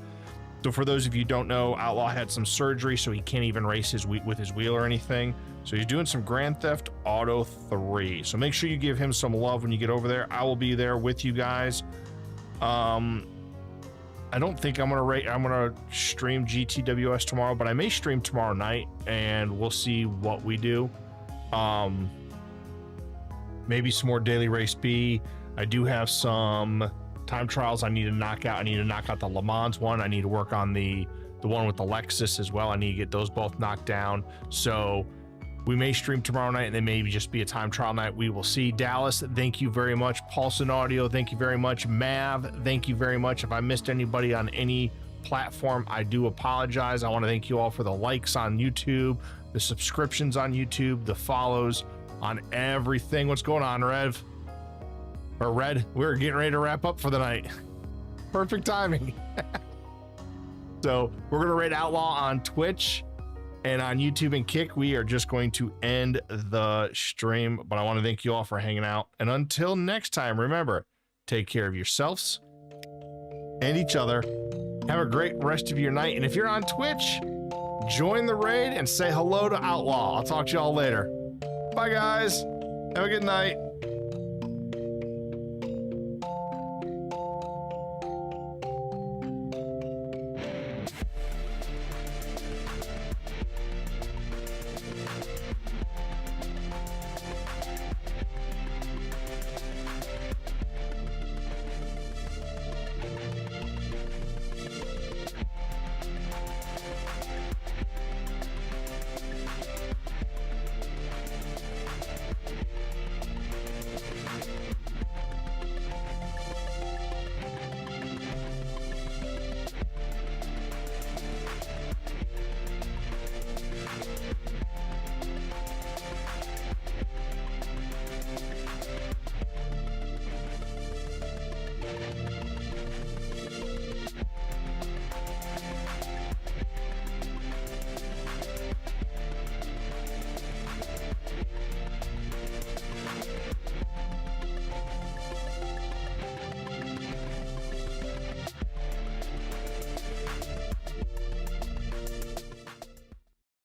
Speaker 2: So for those of you who don't know, Outlaw had some surgery, so he can't even race with his wheel or anything. So he's doing some Grand Theft Auto 3. So make sure you give him some love when you get over there. I will be there with you guys. I don't think I'm gonna stream GTWS tomorrow, but I may stream tomorrow night, and we'll see what we do. Maybe some more Daily Race B. I do have some time trials I need to knock out. I need to knock out the Le Mans one. I need to work on the one with the Lexus as well. I need to get those both knocked down. So we may stream tomorrow night, and then maybe just be a time trial night. We will see. Dallas, thank you very much. Paulson Audio, thank you very much. Mav, thank you very much. If I missed anybody on any platform, I do apologize. I want to thank you all for the likes on YouTube, the subscriptions on YouTube, the follows on everything. What's going on, Rev? Or Red? We're getting ready to wrap up for the night. Perfect timing. So we're going to raid Outlaw on Twitch. And on YouTube and Kick, we are just going to end the stream. But I want to thank you all for hanging out. And until next time, remember, take care of yourselves and each other. Have a great rest of your night. And if you're on Twitch, join the raid and say hello to Outlaw. I'll talk to y'all later. Bye, guys. Have a good night.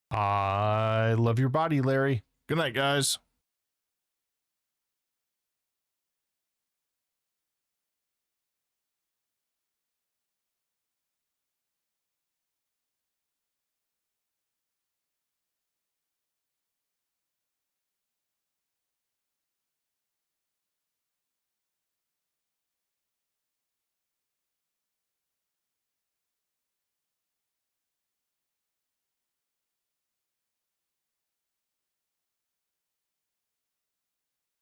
Speaker 2: I love your body, Larry. Good night, guys.